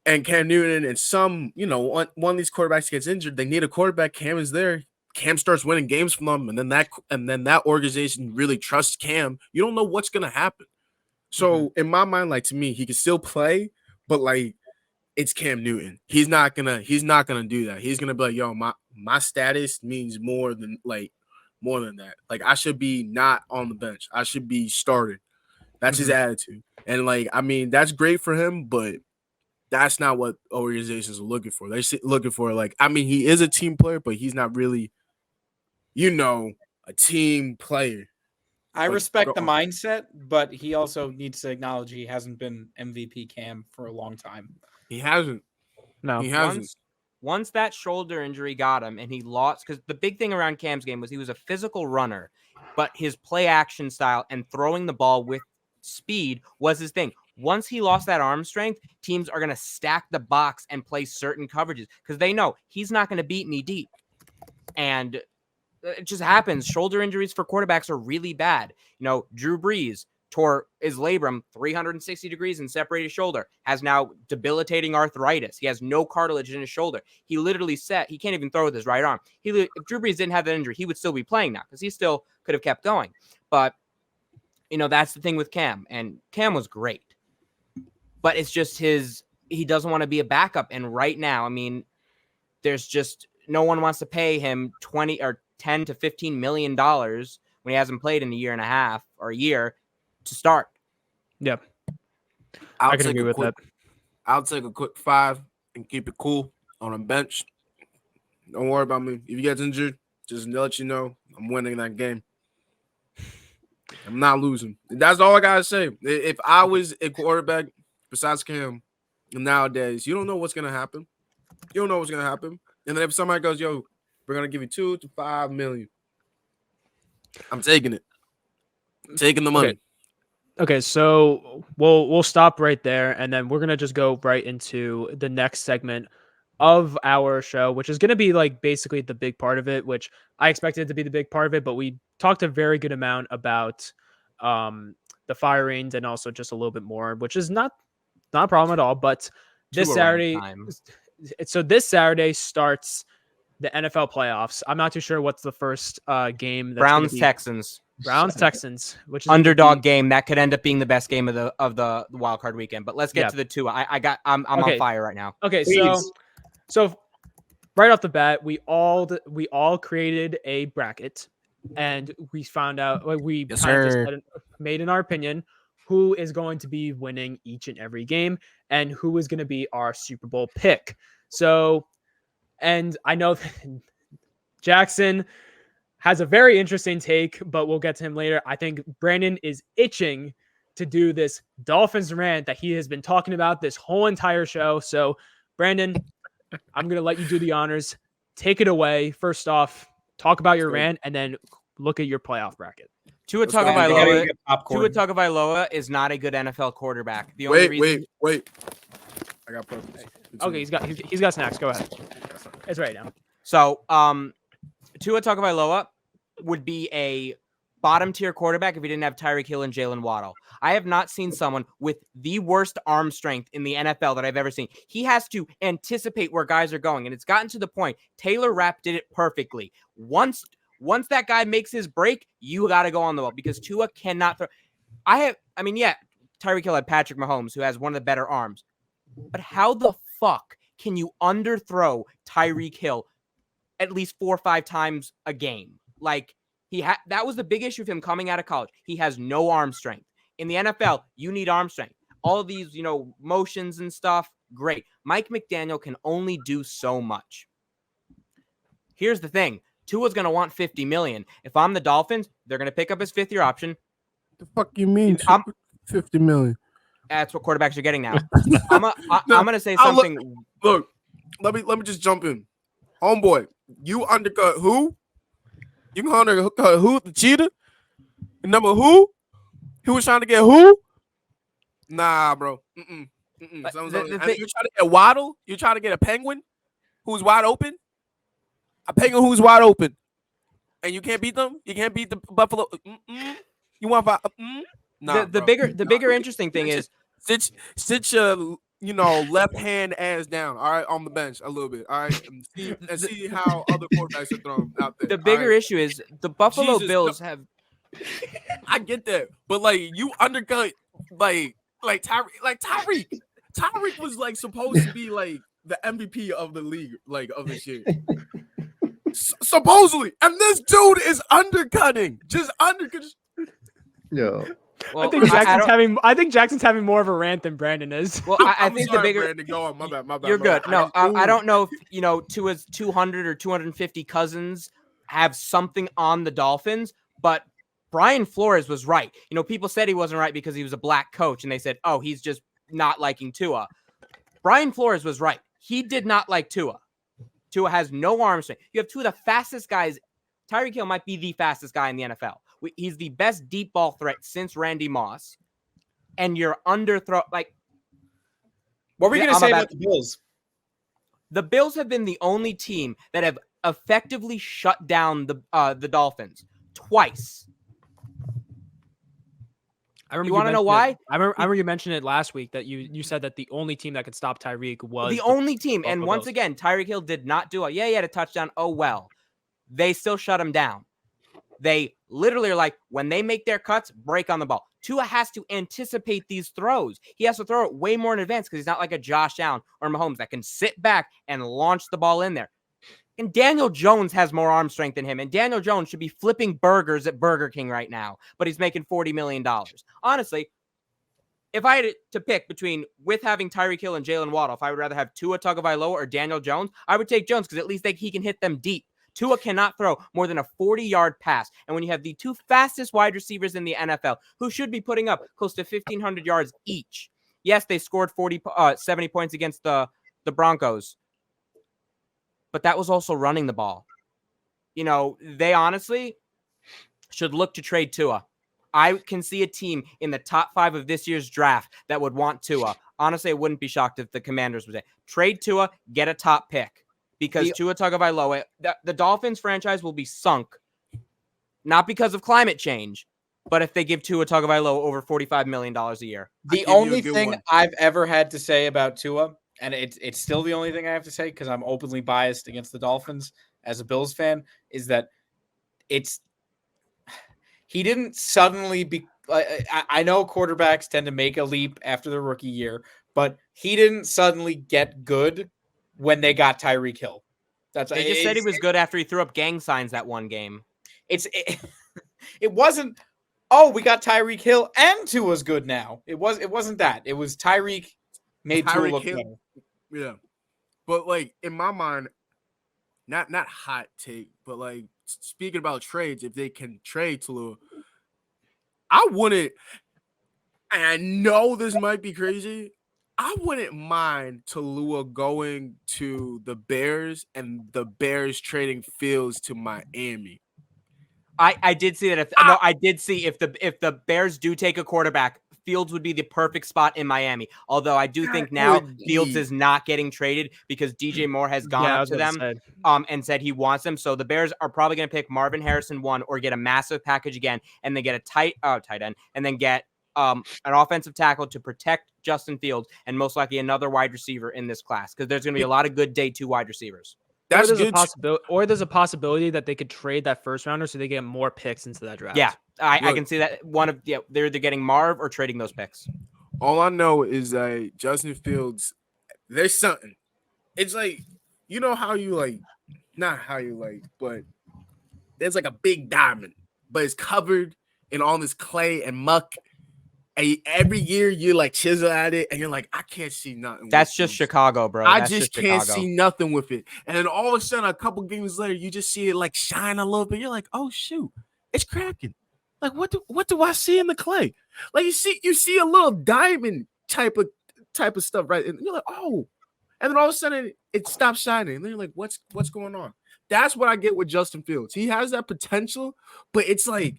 and Cam Newton and some one of these quarterbacks gets injured. They need a quarterback. Cam is there. Cam starts winning games from them, and then that organization really trusts Cam, you don't know what's gonna happen. So in my mind, like to me, he can still play, but like it's Cam Newton. He's not gonna do that. He's gonna be like, yo, my status means more than that. Like I should be not on the bench. I should be starting. That's his attitude. And like, I mean, that's great for him, but that's not what organizations are looking for. They're looking for like, I mean, he is a team player, but he's not really, a team player. I respect the mindset, but he also needs to acknowledge he hasn't been MVP Cam for a long time. He hasn't. No. He hasn't. Once that shoulder injury got him and he lost, because the big thing around Cam's game was he was a physical runner, but his play action style and throwing the ball with speed was his thing. Once he lost that arm strength, teams are going to stack the box and play certain coverages because they know he's not going to beat me deep. And it just happens. Shoulder injuries for quarterbacks are really bad. Drew Brees tore his labrum 360 degrees and separated his shoulder, has now debilitating arthritis. He has no cartilage in his shoulder. He literally said he can't even throw with his right arm. If Drew Brees didn't have that injury, he would still be playing now because he still could have kept going. But, that's the thing with Cam. And Cam was great. But it's just he doesn't want to be a backup. And right now, I mean, there's just no one wants to pay him 20 or 10 to $15 million when he hasn't played in a year and a half or a year to start. Yep. I can agree with that. I'll take a quick 5 and keep it cool on a bench. Don't worry about me. If you get injured, just to let you know, I'm winning that game. I'm not losing. That's all I gotta say. If I was a quarterback besides Cam nowadays, you don't know what's gonna happen. You don't know what's gonna happen. And then if somebody goes, yo, we're gonna give you $2 to $5 million, I'm taking it. I'm taking the money. Okay, so we'll stop right there, and then we're gonna just go right into the next segment of our show, which is gonna be like basically the big part of it, which I expected it to be the big part of it, but we talked a very good amount about the firings and also just a little bit more, which is not a problem at all. But this Saturday, so this Saturday starts the NFL playoffs. I'm not too sure what's the first game. Browns-Texans. Browns-Texans, which is underdog game that could end up being the best game of the wild card weekend. But let's get to the two. I'm okay. on fire right now. Okay, so right off the bat, we all created a bracket, and we found out we made in our opinion who is going to be winning each and every game and who is going to be our Super Bowl pick. So, and I know that Jackson has a very interesting take, but we'll get to him later. I think Brandon is itching to do this Dolphins rant that he has been talking about this whole entire show. So, Brandon, I'm going to let you do the honors. Take it away. First off, talk about your rant and then look at your playoff bracket. Tua Tagovailoa is not a good NFL quarterback. The only reason... Wait. I got purpose. Okay, he's got snacks. Go ahead. It's right now. So, Tua Tagovailoa would be a bottom tier quarterback if he didn't have Tyreek Hill and Jalen Waddle. I have not seen someone with the worst arm strength in the NFL that I've ever seen. He has to anticipate where guys are going, and it's gotten to the point. Taylor Rapp did it perfectly. Once that guy makes his break, you got to go on the ball because Tua cannot throw. Tyreek Hill had Patrick Mahomes, who has one of the better arms. But how the fuck can you underthrow Tyreek Hill at least 4 or 5 times a game? Like, that was the big issue with him coming out of college. He has no arm strength. In the NFL, you need arm strength. All of these, motions and stuff, great. Mike McDaniel can only do so much. Here's the thing. Tua's going to want $50 million. If I'm the Dolphins, they're going to pick up his 5th-year option. The fuck you mean $50 million? That's what quarterbacks are getting now. I'm going to say something. Look, let me just jump in. Homeboy, you undercut who? You can undercut who? The cheetah? And number who? Who was trying to get who? Nah, bro. You trying to get Waddle? You trying to get a penguin who's wide open? A penguin who's wide open. And you can't beat them? You can't beat the Buffalo? You want nah, the bigger interesting thing is sit your left hand ass down, all right, on the bench a little bit, all right, and see how other quarterbacks are thrown out there. The bigger issue is the Buffalo Jesus, Bills have. I get that, but like you undercut like Tyreek. Tyreek was like supposed to be like the MVP of the league, like of this year. Supposedly, and this dude is undercutting, just undercutting. Yo, Well, I think Jackson's having more of a rant than Brandon is. Well, I think sorry, the bigger. Brandon, go on. My bad. You're my good. bad. No, I don't know if Tua's 200 or 250 cousins have something on the Dolphins, but Brian Flores was right. People said he wasn't right because he was a black coach, and they said, "Oh, he's just not liking Tua." Brian Flores was right. He did not like Tua. Tua has no arm strength. You have two of the fastest guys. Tyreek Hill might be the fastest guy in the NFL. He's the best deep ball threat since Randy Moss. And you're underthrow. Like, what were you going to say about the Bills? The Bills have been the only team that have effectively shut down the Dolphins twice. You want to know why? I remember you mentioned it last week that you said that the only team that could stop Tyreek was the only team. Buffalo And once Bills. again, Tyreek Hill did not do it. Yeah, he had a touchdown. Oh, well. They still shut him down. They literally are like, when they make their cuts, break on the ball. Tua has to anticipate these throws. He has to throw it way more in advance because he's not like a Josh Allen or Mahomes that can sit back and launch the ball in there. And Daniel Jones has more arm strength than him. And Daniel Jones should be flipping burgers at Burger King right now, but he's making $40 million. Honestly, if I had to pick between with having Tyreek Hill and Jalen Waddle, if I would rather have Tua Tagovailoa or Daniel Jones, I would take Jones because at least he can hit them deep. Tua cannot throw more than a 40-yard pass. And when you have the two fastest wide receivers in the NFL, who should be putting up close to 1,500 yards each. Yes, they scored 70 points against the Broncos. But that was also running the ball. They honestly should look to trade Tua. I can see a team in the top 5 of this year's draft that would want Tua. Honestly, I wouldn't be shocked if the Commanders would say, trade Tua, get a top pick. Because Tua Tagovailoa, the Dolphins franchise will be sunk, not because of climate change, but if they give Tua Tagovailoa over $45 million a year. The only thing I've ever had to say about Tua, and it's still the only thing I have to say because I'm openly biased against the Dolphins as a Bills fan, is that he didn't suddenly be. I know quarterbacks tend to make a leap after the rookie year, but he didn't suddenly get good when they got Tyreek Hill. They just said he was good after he threw up gang signs that one game. It wasn't. Oh, we got Tyreek Hill and Tua's good now. It wasn't that. It was Tyreek made Tua look better. Yeah, but like in my mind, not hot take, but like speaking about trades, if they can trade Tua, I wouldn't. And I know this might be crazy. I wouldn't mind Tua going to the Bears and the Bears trading Fields to Miami. I did see that. I did see if the Bears do take a quarterback, Fields would be the perfect spot in Miami. Although I do think now Fields is not getting traded because DJ Moore has gone up to them and said he wants them. So the Bears are probably going to pick Marvin Harrison 1 or get a massive package again, and then get a tight end, and then get an offensive tackle to protect Justin Fields, and most likely another wide receiver in this class because there's going to be a lot of good day 2 wide receivers. That's there's a possibility that they could trade that first rounder so they get more picks into that draft. Yeah, I can see that. They're either getting Marv or trading those picks. All I know is that Justin Fields, there's something. It's like, you know how you like, not how you like, but there's like a big diamond, but it's covered in all this clay and muck. And every year you like chisel at it and you're like, I can't see nothing. That's just Chicago, bro. I just can't see nothing with it. And then all of a sudden, a couple games later, you just see it like shine a little bit. You're like, oh shoot, it's cracking. Like what do I see in the clay? Like you see a little diamond type of stuff, right? And you're like, oh. And then all of a sudden it stops shining. And then you're like, what's going on? That's what I get with Justin Fields. He has that potential, but it's like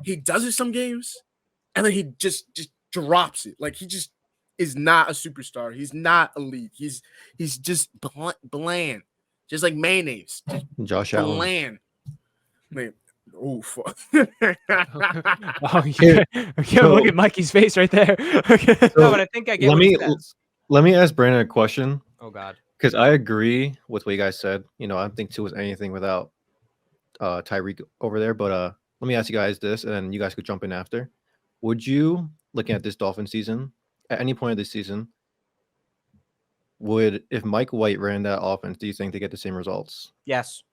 he does it some games. And then he just drops it. Like he just is not a superstar. He's not elite. He's just bland. Just like mayonnaise. Josh Allen. Bland. Man. Oh, fuck. Oh, yeah. Look at Mikey's face right there. Okay. No, but I think I get what he says. Let me ask Brandon a question Oh God. because I agree with what you guys said. I don't think Tua is anything without Tyreek over there. But let me ask you guys this, and then you guys could jump in after. Would you, looking at this Dolphin season, at any point of this season, would if Mike White ran that offense, do you think they get the same results? Yes.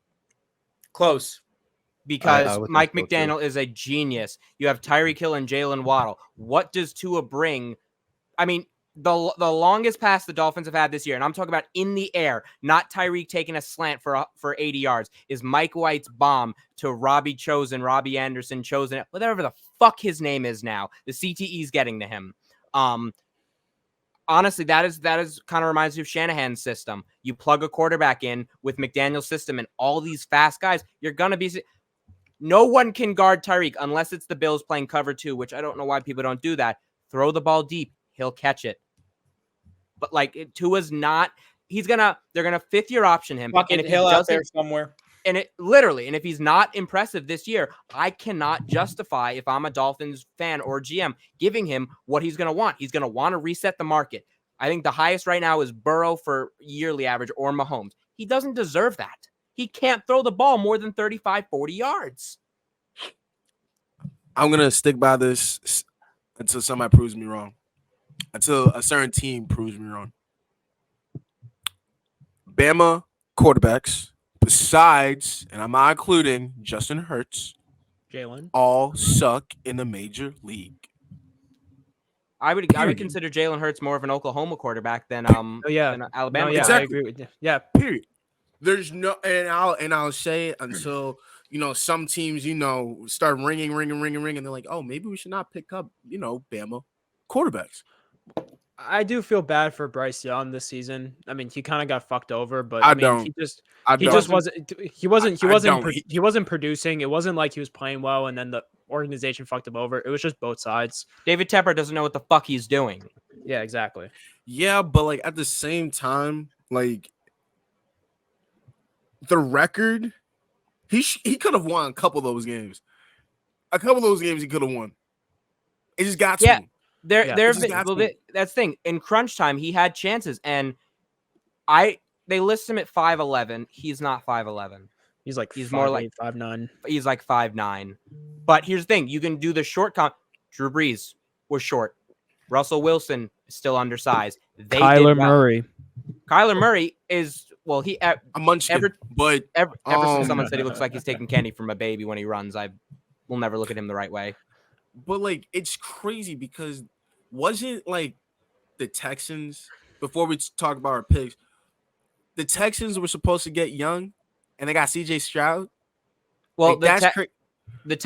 Close. I Because would think Mike so too. McDaniel is a genius. You have Tyreek Hill and Jalen Waddle. What does Tua bring? I mean, the longest pass the Dolphins have had this year, and I'm talking about in the air, not Tyreek taking a slant for 80 yards, is Mike White's bomb to Robbie Anderson, whatever the fuck his name is now. The CTE's getting to him. Honestly, that is kind of reminds me of Shanahan's system. You plug a quarterback in with McDaniel's system and all these fast guys, you're going to be... No one can guard Tyreek unless it's the Bills playing cover 2, which I don't know why people don't do that. Throw the ball deep. He'll catch it. But Tua's not... they're going to fifth-year option him. Fucking Hill out there somewhere. And if he's not impressive this year, I cannot justify, if I'm a Dolphins fan or GM, giving him what he's going to want. He's going to want to reset the market. I think the highest right now is Burrow for yearly average or Mahomes. He doesn't deserve that. He can't throw the ball more than 35, 40 yards. I'm going to stick by this until somebody proves me wrong. Until a certain team proves me wrong. Bama quarterbacks, besides, and I'm not including Justin Hurts, Jalen, all suck in the major league. I would consider Jalen Hurts more of an Oklahoma quarterback than than Alabama. yeah, Exactly. I agree with you. Yeah, Period. There's no, and I'll say it until some teams start ringing. They're like, oh, maybe we should not pick up Bama quarterbacks. I do feel bad for Bryce Young this season. I mean, he kind of got fucked over, but he wasn't producing. It wasn't like he was playing well, and then the organization fucked him over. It was just both sides. David Tepper doesn't know what the fuck he's doing. Yeah, exactly. Yeah, but at the same time, the record, he could have won a couple of those games. A couple of those games he could have won. It just got to him. That's the thing. In crunch time, he had chances, and they list him at 5'11". He's not 5'11". He's more like 5'9". He's like 5'9". But here's the thing: you can do the short comp. Drew Brees was short. Russell Wilson is still undersized. Kyler Murray is a munchkin. But ever since someone said he looks like he's taking candy from a baby when he runs, I will never look at him the right way. But it's crazy because wasn't the Texans, before we talk about our picks, the Texans were supposed to get Young, and they got CJ Stroud. Well, the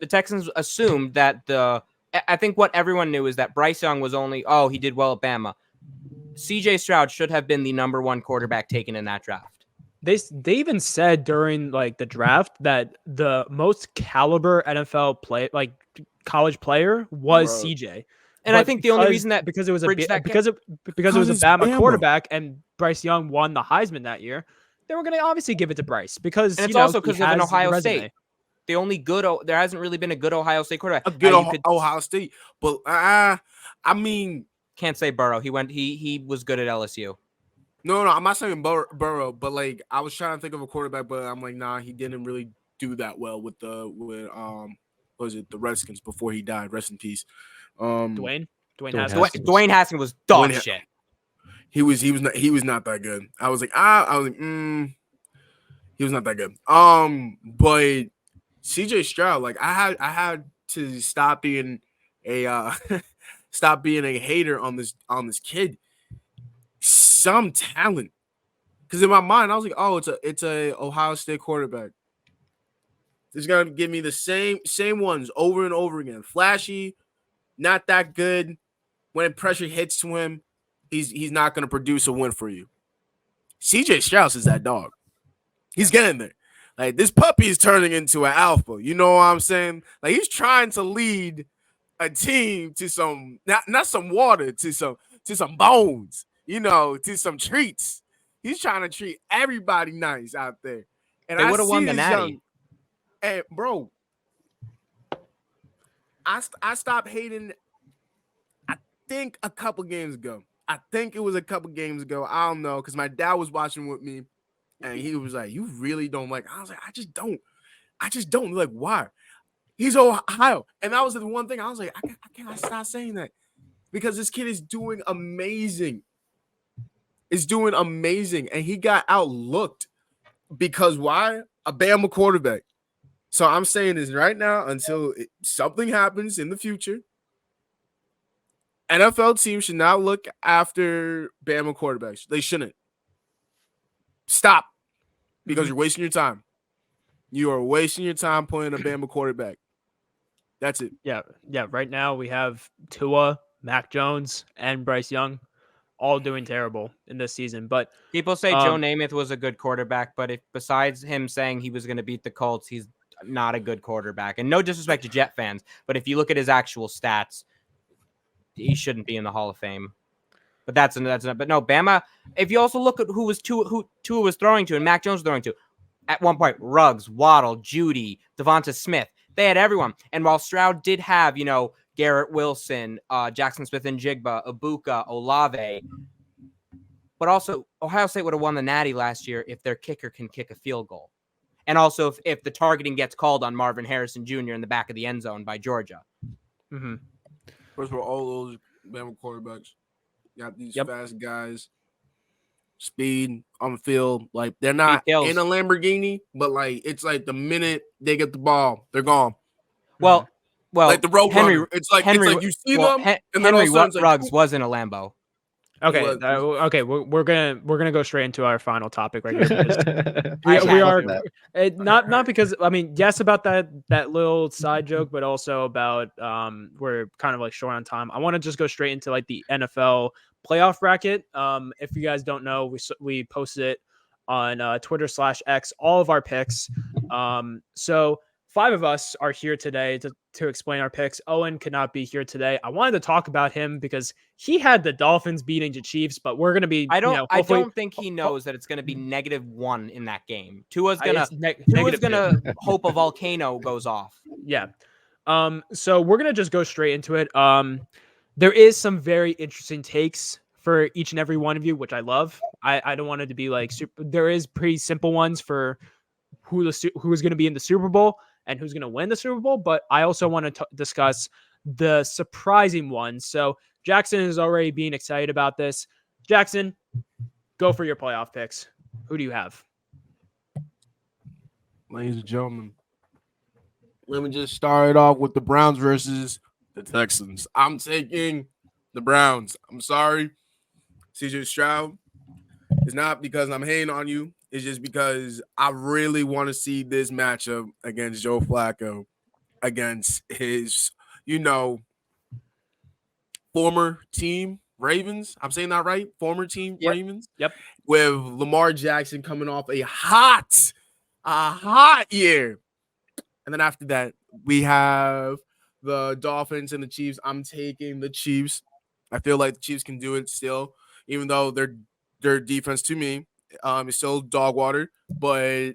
Texans assumed that I think what everyone knew is that Bryce Young was he did well at Bama. CJ Stroud should have been the number 1 quarterback taken in that draft. They even said during the draft that the most caliber NFL college player was CJ. And I think the only reason that because it was a Bama quarterback and Bryce Young won the Heisman that year, they were going to obviously give it to Bryce because it's also because of an Ohio State. The only there hasn't really been a good Ohio State quarterback. Ohio State, but I mean, can't say Burrow. He was good at LSU. No, I'm not saying Burrow, but I was trying to think of a quarterback, but I'm like, nah, he didn't really do that well with the Redskins before he died. Rest in peace. Dwayne Haskins. Dwayne Haskins was dog shit. He was not that good. I was like, he was not that good. But CJ Stroud, I had to stop being a hater on this kid. Some talent, because in my mind I was like, oh, it's a Ohio State quarterback. He's gonna give me the same ones over and over again. Flashy, not that good. When pressure hits to him, he's not gonna produce a win for you. CJ Stroud is that dog. He's getting there. This puppy is turning into an alpha. You know what I'm saying? He's trying to lead a team to some not some water, to some bones. To some treats. He's trying to treat everybody nice out there. And they would have won the Natty. And bro, I stopped hating. I think a couple games ago, I think it was a couple games ago. I don't know, because my dad was watching with me, and he was like, "You really don't like?" I was like, "I just don't. I just don't like. Why?" He's Ohio, and that was the one thing I was like, "I can't stop saying that," because this kid is doing amazing. Is doing amazing, and he got outlooked because why? A Bama quarterback. So I'm saying this right now until something happens in the future. NFL teams should not look after Bama quarterbacks. They shouldn't. Stop, because you're wasting your time. You are wasting your time playing a Bama quarterback. That's it. Yeah. Right now we have Tua, Mac Jones, and Bryce Young all doing terrible in this season. But People say Joe Namath was a good quarterback, but if besides him saying he was going to beat the Colts, he's not a good quarterback. And no disrespect to Jet fans, but if you look at his actual stats, he shouldn't be in the Hall of Fame. But but no, Bama. If you also look at who Tua was throwing to and Mac Jones was throwing to, at one point, Ruggs, Waddle, Judy, Devonta Smith, they had everyone. And while Stroud did have, Garrett Wilson, Jackson Smith and Jigba, Ibuka, Olave, but also Ohio State would have won the Natty last year if their kicker can kick a field goal. And also if the targeting gets called on Marvin Harrison Jr. in the back of the end zone by Georgia. Mm-hmm. First of all those Bama quarterbacks got these fast guys, speed on the field. Like, they're not in a Lamborghini, but like it's like the minute they get the ball, they're gone. Well, like the road runner. It's like you see them, and then all of a sudden Ruggs was in a Lambo. Okay, we're gonna go straight into our final topic right here. we are not because yes, about that little side joke, but also about we're kind of like short on time. I want to just go straight into like the NFL playoff bracket. If you guys don't know, we posted it on Twitter/X all of our picks. So 5 of us are here today to explain our picks. Owen could not be here today. I wanted to talk about him because he had the Dolphins beating the Chiefs, but we're going to be. I don't think he knows that it's going to be -1 in that game. Tua's gonna hope a volcano goes off. Yeah. So we're gonna just go straight into it. There is some very interesting takes for each and every one of you, which I love. I don't want it to be like super. There is pretty simple ones for who is going to be in the Super Bowl and who's going to win the Super Bowl, but I also want to discuss the surprising ones. So Jackson is already being excited about this. Jackson, go for your playoff picks. Who do you have? Ladies and gentlemen, let me just start it off with the Browns versus the Texans. I'm taking the Browns. I'm sorry, CJ Stroud. It's not because I'm hating on you. It's just because I really want to see this matchup against Joe Flacco, against his, former team, Ravens. I'm saying that right? Former team, Ravens. Yep. With Lamar Jackson coming off a hot year. And then after that, we have the Dolphins and the Chiefs. I'm taking the Chiefs. I feel like the Chiefs can do it still, even though their defense to me is still dog water, but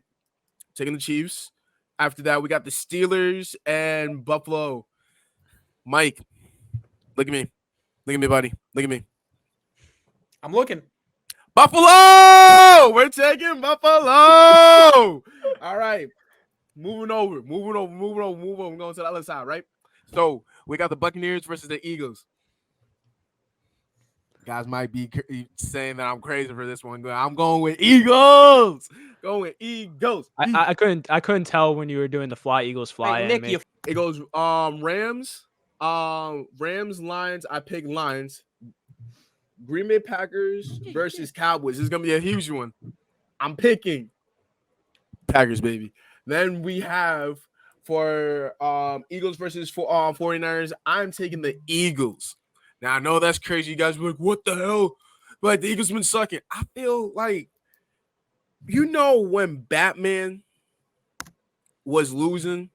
taking the Chiefs. After that, we got the Steelers and Buffalo. Mike, look at me. Look at me, buddy. Look at me. I'm looking. Buffalo! We're taking Buffalo! All right. Moving over. We're going to the other side, right? So we got the Buccaneers versus the Eagles. Guys might be saying that I'm crazy for this one. I'm going with Eagles. I couldn't tell when you were doing the Fly Eagles Fly. Hey, Nick, it goes Rams, Lions. I pick Lions. Green Bay Packers versus Cowboys. This is gonna be a huge one. I'm picking Packers, baby. Then we have for Eagles versus 49ers. I'm taking the Eagles. Now, I know that's crazy. You guys are like, what the hell? Like, the Eagles been sucking. I feel like, when Batman was losing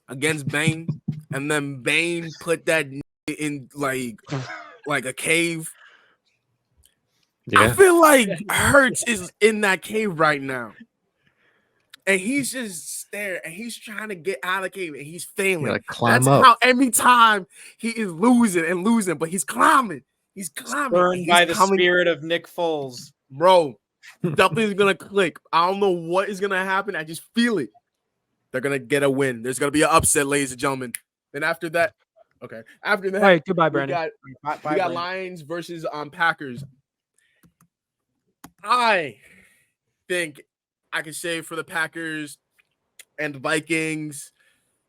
against Bane, and then Bane put that in, like a cave? Yeah. I feel like Hurts is in that cave right now. And he's just there, and he's trying to get out of the cave, and he's failing. That's up. How every time he is losing, but he's climbing. He's coming. Burned He's by the coming. spirit of Nick Foles. Bro, something's gonna click. I don't know what is gonna happen. I just feel it. They're gonna get a win. There's gonna be an upset, ladies and gentlemen. Then after that, okay. After that, All right, goodbye, we Brandon. got Bye, Brandon. Lions versus Packers. I think I can say for the Packers and the Vikings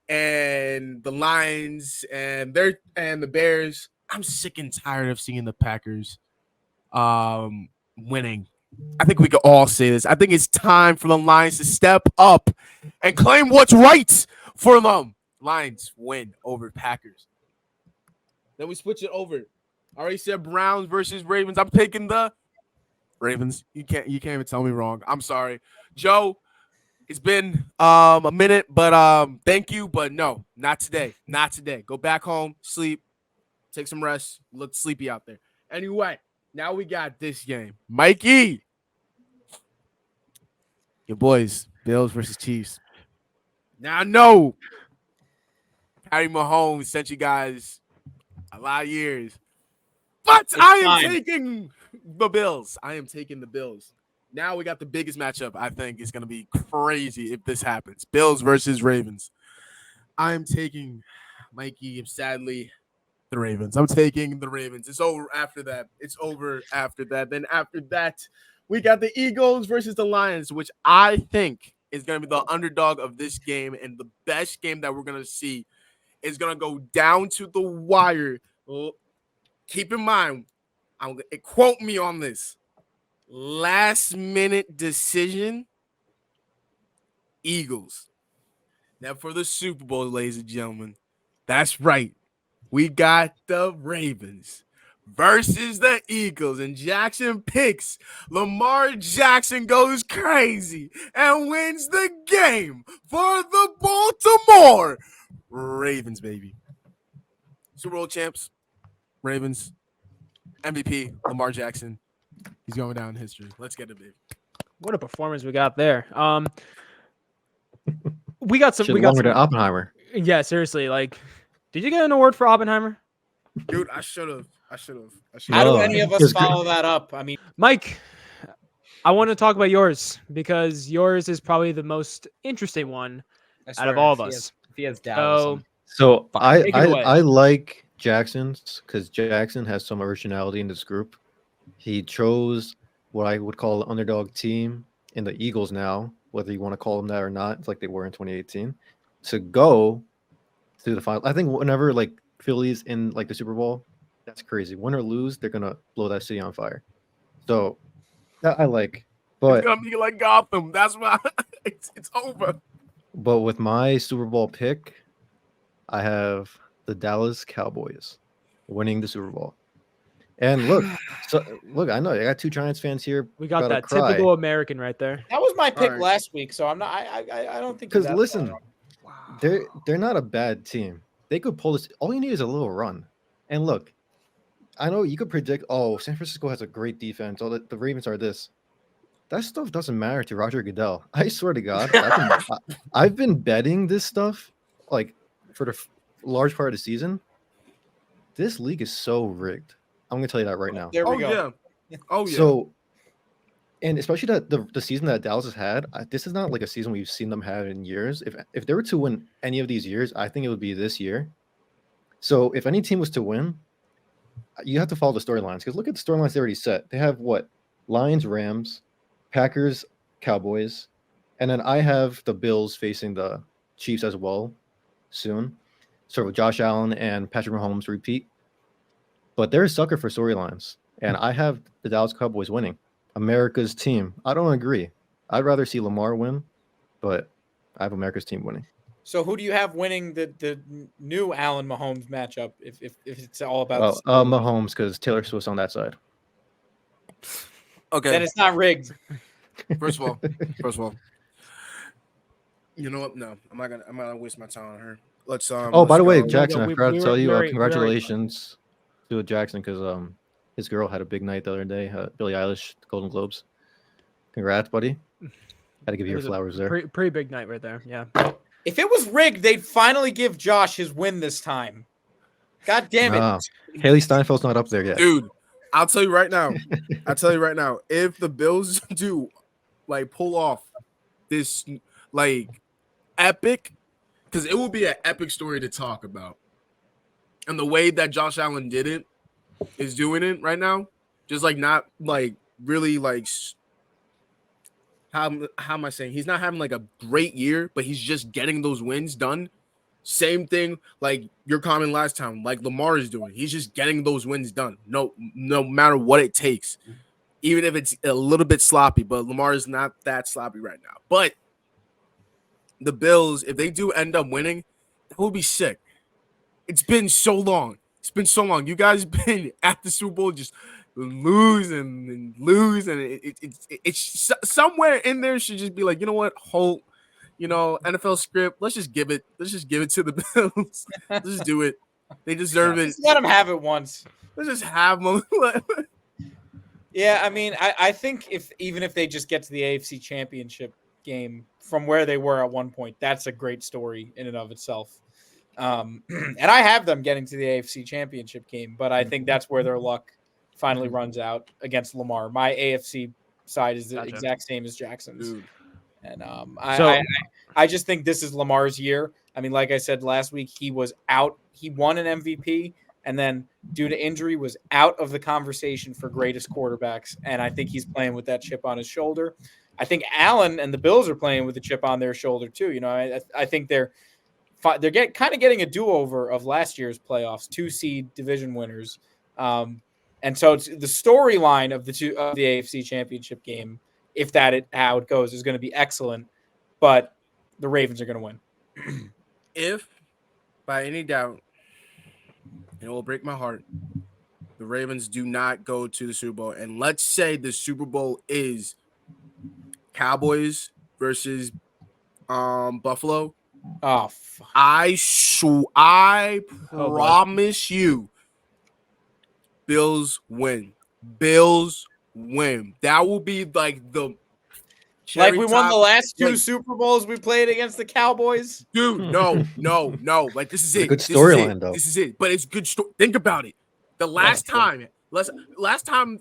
and the Lions and the Bears, I'm sick and tired of seeing the Packers winning. I think we can all say this. I think it's time for the Lions to step up and claim what's right for them. Lions win over Packers. Then we switch it over. I already said Browns versus Ravens. I'm taking the Ravens. You can't even tell me wrong. I'm sorry. Joe, it's been a minute, but thank you. But no, not today. Not today. Go back home, sleep, take some rest. Look sleepy out there. Anyway, now we got this game. Mikey. Your boys, Bills versus Chiefs. Now I know Harry Mahomes sent you guys a lot of years. But I am taking the Bills. I am taking the Bills. Now we got the biggest matchup. I think is going to be crazy if this happens. Bills versus Ravens. I am taking, Mikey, sadly, the Ravens. I'm taking the Ravens. It's over after that. It's over after that. Then after that, we got the Eagles versus the Lions, which I think is going to be the underdog of this game. And the best game that we're going to see is going to go down to the wire. Well, keep in mind, quote me on this. Last minute decision, Eagles. Now for the Super Bowl, ladies and gentlemen, that's right. We got the Ravens versus the Eagles, and Jackson picks. Lamar Jackson goes crazy and wins the game for the Baltimore Ravens, baby. Super Bowl champs, Ravens, MVP, Lamar Jackson. He's going down in history. Let's get it, baby. What a performance we got there. We got some. Shit We got longer some. than Oppenheimer. Yeah, seriously. Like, did you get an award for Oppenheimer? Dude, I should have. How do No, any of us it's good. follow that up? I mean, Mike, I want to talk about yours because yours is probably the most interesting one out of all of us. If he has Dallas, So, So I Take it away. I like Jackson's because Jackson has some originality in this group. He chose what I would call an underdog team in the Eagles now, whether you want to call them that or not. It's like they were in 2018 to go to the final. I think whenever like Philly's in like the Super Bowl, that's crazy. Win or lose, they're gonna blow that city on fire. So that I like, but It's gonna be like Gotham. That's why it's over. but with my Super Bowl pick, I have the Dallas Cowboys winning the Super Bowl. And look, I know I got two Giants fans here. we got gotta that cry. typical American right there. that was my pick Alright. last week, so I'm not. I don't think Because that's listen, far. they're not a bad team. They could pull this. All you need is a little run. And look, I know you could predict. Oh, San Francisco has a great defense. Oh, the Ravens are this. That stuff doesn't matter to Roger Goodell. I swear to God, I've been betting this stuff like for the large part of the season. This league is so rigged. I'm gonna tell you that right now. There we go. Yeah. Oh yeah. So, and especially that the season that Dallas has had, this is not like a season we've seen them have in years. If they were to win any of these years, I think it would be this year. So if any team was to win, you have to follow the storylines because look at the storylines they already set. They have what? Lions, Rams, Packers, Cowboys, and then I have the Bills facing the Chiefs as well soon. So Josh Allen and Patrick Mahomes repeat. But they're a sucker for storylines. And I have the Dallas Cowboys winning. America's team. I don't agree. I'd rather see Lamar win, but I have America's team winning. So who do you have winning the new Allen Mahomes matchup? If it's all about Mahomes because Taylor Swift's on that side. Okay. then it's not rigged. First of all, you know what? No, I'm not gonna waste my time on her. Let's Oh, by the way, go. Jackson, I we- forgot we to tell were- you, we already- congratulations to Jackson because his girl had a big night the other day. Billie Eilish, Golden Globes. Congrats, buddy. Had to give you your flowers there. Pretty big night right there. Yeah. If it was rigged, they'd finally give Josh his win this time. God damn it. Haley Steinfeld's not up there yet. Dude, I'll tell you right now. If the Bills do like pull off this like epic, because it will be an epic story to talk about, and the way that Josh Allen is doing it right now, just like not like really like how am I saying? He's not having like a great year, but he's just getting those wins done. Same thing like your comment last time, like Lamar is doing. He's just getting those wins done. No matter what it takes, even if it's a little bit sloppy. But Lamar is not that sloppy right now. But the Bills, if they do end up winning, that would be sick. It's been so long. You guys been at the Super Bowl just lose and it's somewhere in there should just be like, you know what, Holt, NFL script. Let's just give it to the Bills. Let's just do it. They deserve it. Just let them have it once. Let's just have them. Yeah, I mean, I think even if they just get to the AFC Championship game from where they were at one point, that's a great story in and of itself. And I have them getting to the AFC Championship game, but I think that's where their luck finally runs out against Lamar. My AFC side is the exact same as Jackson's. Dude. And I just think this is Lamar's year. I mean, like I said last week, he was out. He won an MVP, and then due to injury was out of the conversation for greatest quarterbacks. And I think he's playing with that chip on his shoulder. I think Allen and the Bills are playing with the chip on their shoulder too. You know, I think they're kind of getting a do-over of last year's playoffs, 2-seed division winners. And so it's the storyline of the AFC Championship game, if how it goes, is going to be excellent. But the Ravens are going to win. If by any doubt, and it will break my heart, the Ravens do not go to the Super Bowl, and let's say the Super Bowl is Cowboys versus Buffalo. Oh, fuck. I promise you, Bills win. That will be like the like we won the last two Super Bowls we played against the Cowboys. Dude, no. Like this is it. Good storyline though. This is it. But it's good story. Think about it. The last time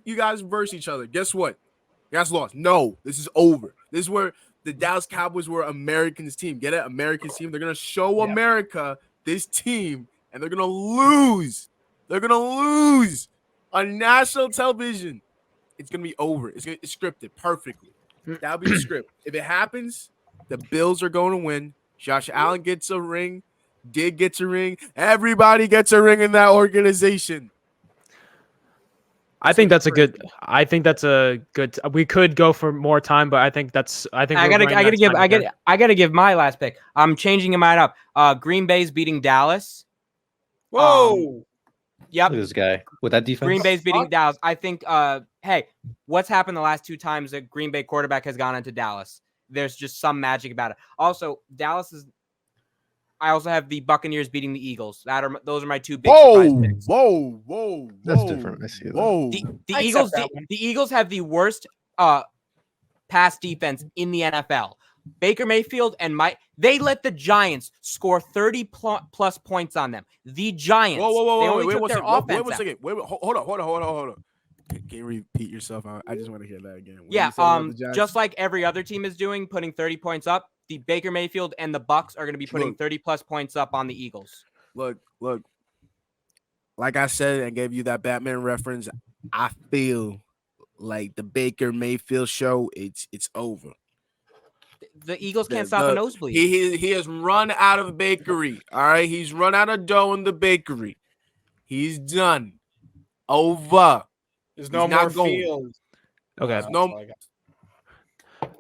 you guys versed each other, guess what? You guys lost. No, this is over. This is where the Dallas Cowboys were Americans team. Get it? American team. They're gonna show America this team, and they're gonna lose. They're gonna lose on national television. It's gonna be over. It's scripted perfectly. That'll be the script. If it happens, the Bills are going to win. Josh Allen gets a ring. Dig gets a ring. Everybody gets a ring in that organization. I think that's a good. We could go for more time, but I think I gotta give my last pick. I'm changing mine up. Green Bay's beating Dallas. Whoa. Yep. This guy with that defense. Green Bay's beating Dallas. I think. Hey, what's happened the last two times that Green Bay quarterback has gone into Dallas? There's just some magic about it. Also, Dallas is. I also have the Buccaneers beating the Eagles. Those are my two big surprise picks. Whoa. That's different. I see that. Whoa. The Eagles have the worst pass defense in the NFL. Baker Mayfield and they let the Giants score 30 plus points on them. The Giants. Whoa. Wait one second. Wait, hold on. Can you repeat yourself? I just want to hear that again. Just like every other team is doing, putting 30 points up, the Baker Mayfield and the Bucs are going to be putting 30 plus points up on the Eagles. Look. Like I said, and gave you that Batman reference, I feel like the Baker Mayfield show, it's over. The Eagles can't stop a nosebleed. He has run out of bakery. All right, he's run out of dough in the bakery. He's done. Over. There's no more field. Okay.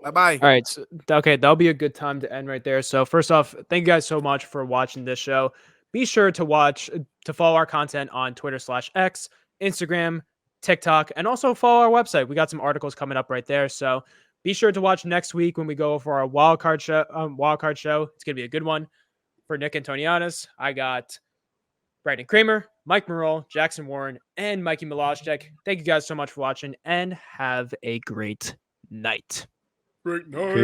Bye-bye. All right. So, okay, that'll be a good time to end right there. So first off, thank you guys so much for watching this show. Be sure to follow our content on Twitter/X, Instagram, TikTok, and also follow our website. We got some articles coming up right there. So be sure to watch next week when we go for our wildcard show. It's gonna be a good one. For Nick Antonianis, I got Brandon Kramer, Mike Morrell, Jackson Warren, and Mikey Milashtek. Thank you guys so much for watching, and have a great night. Great night. Peace.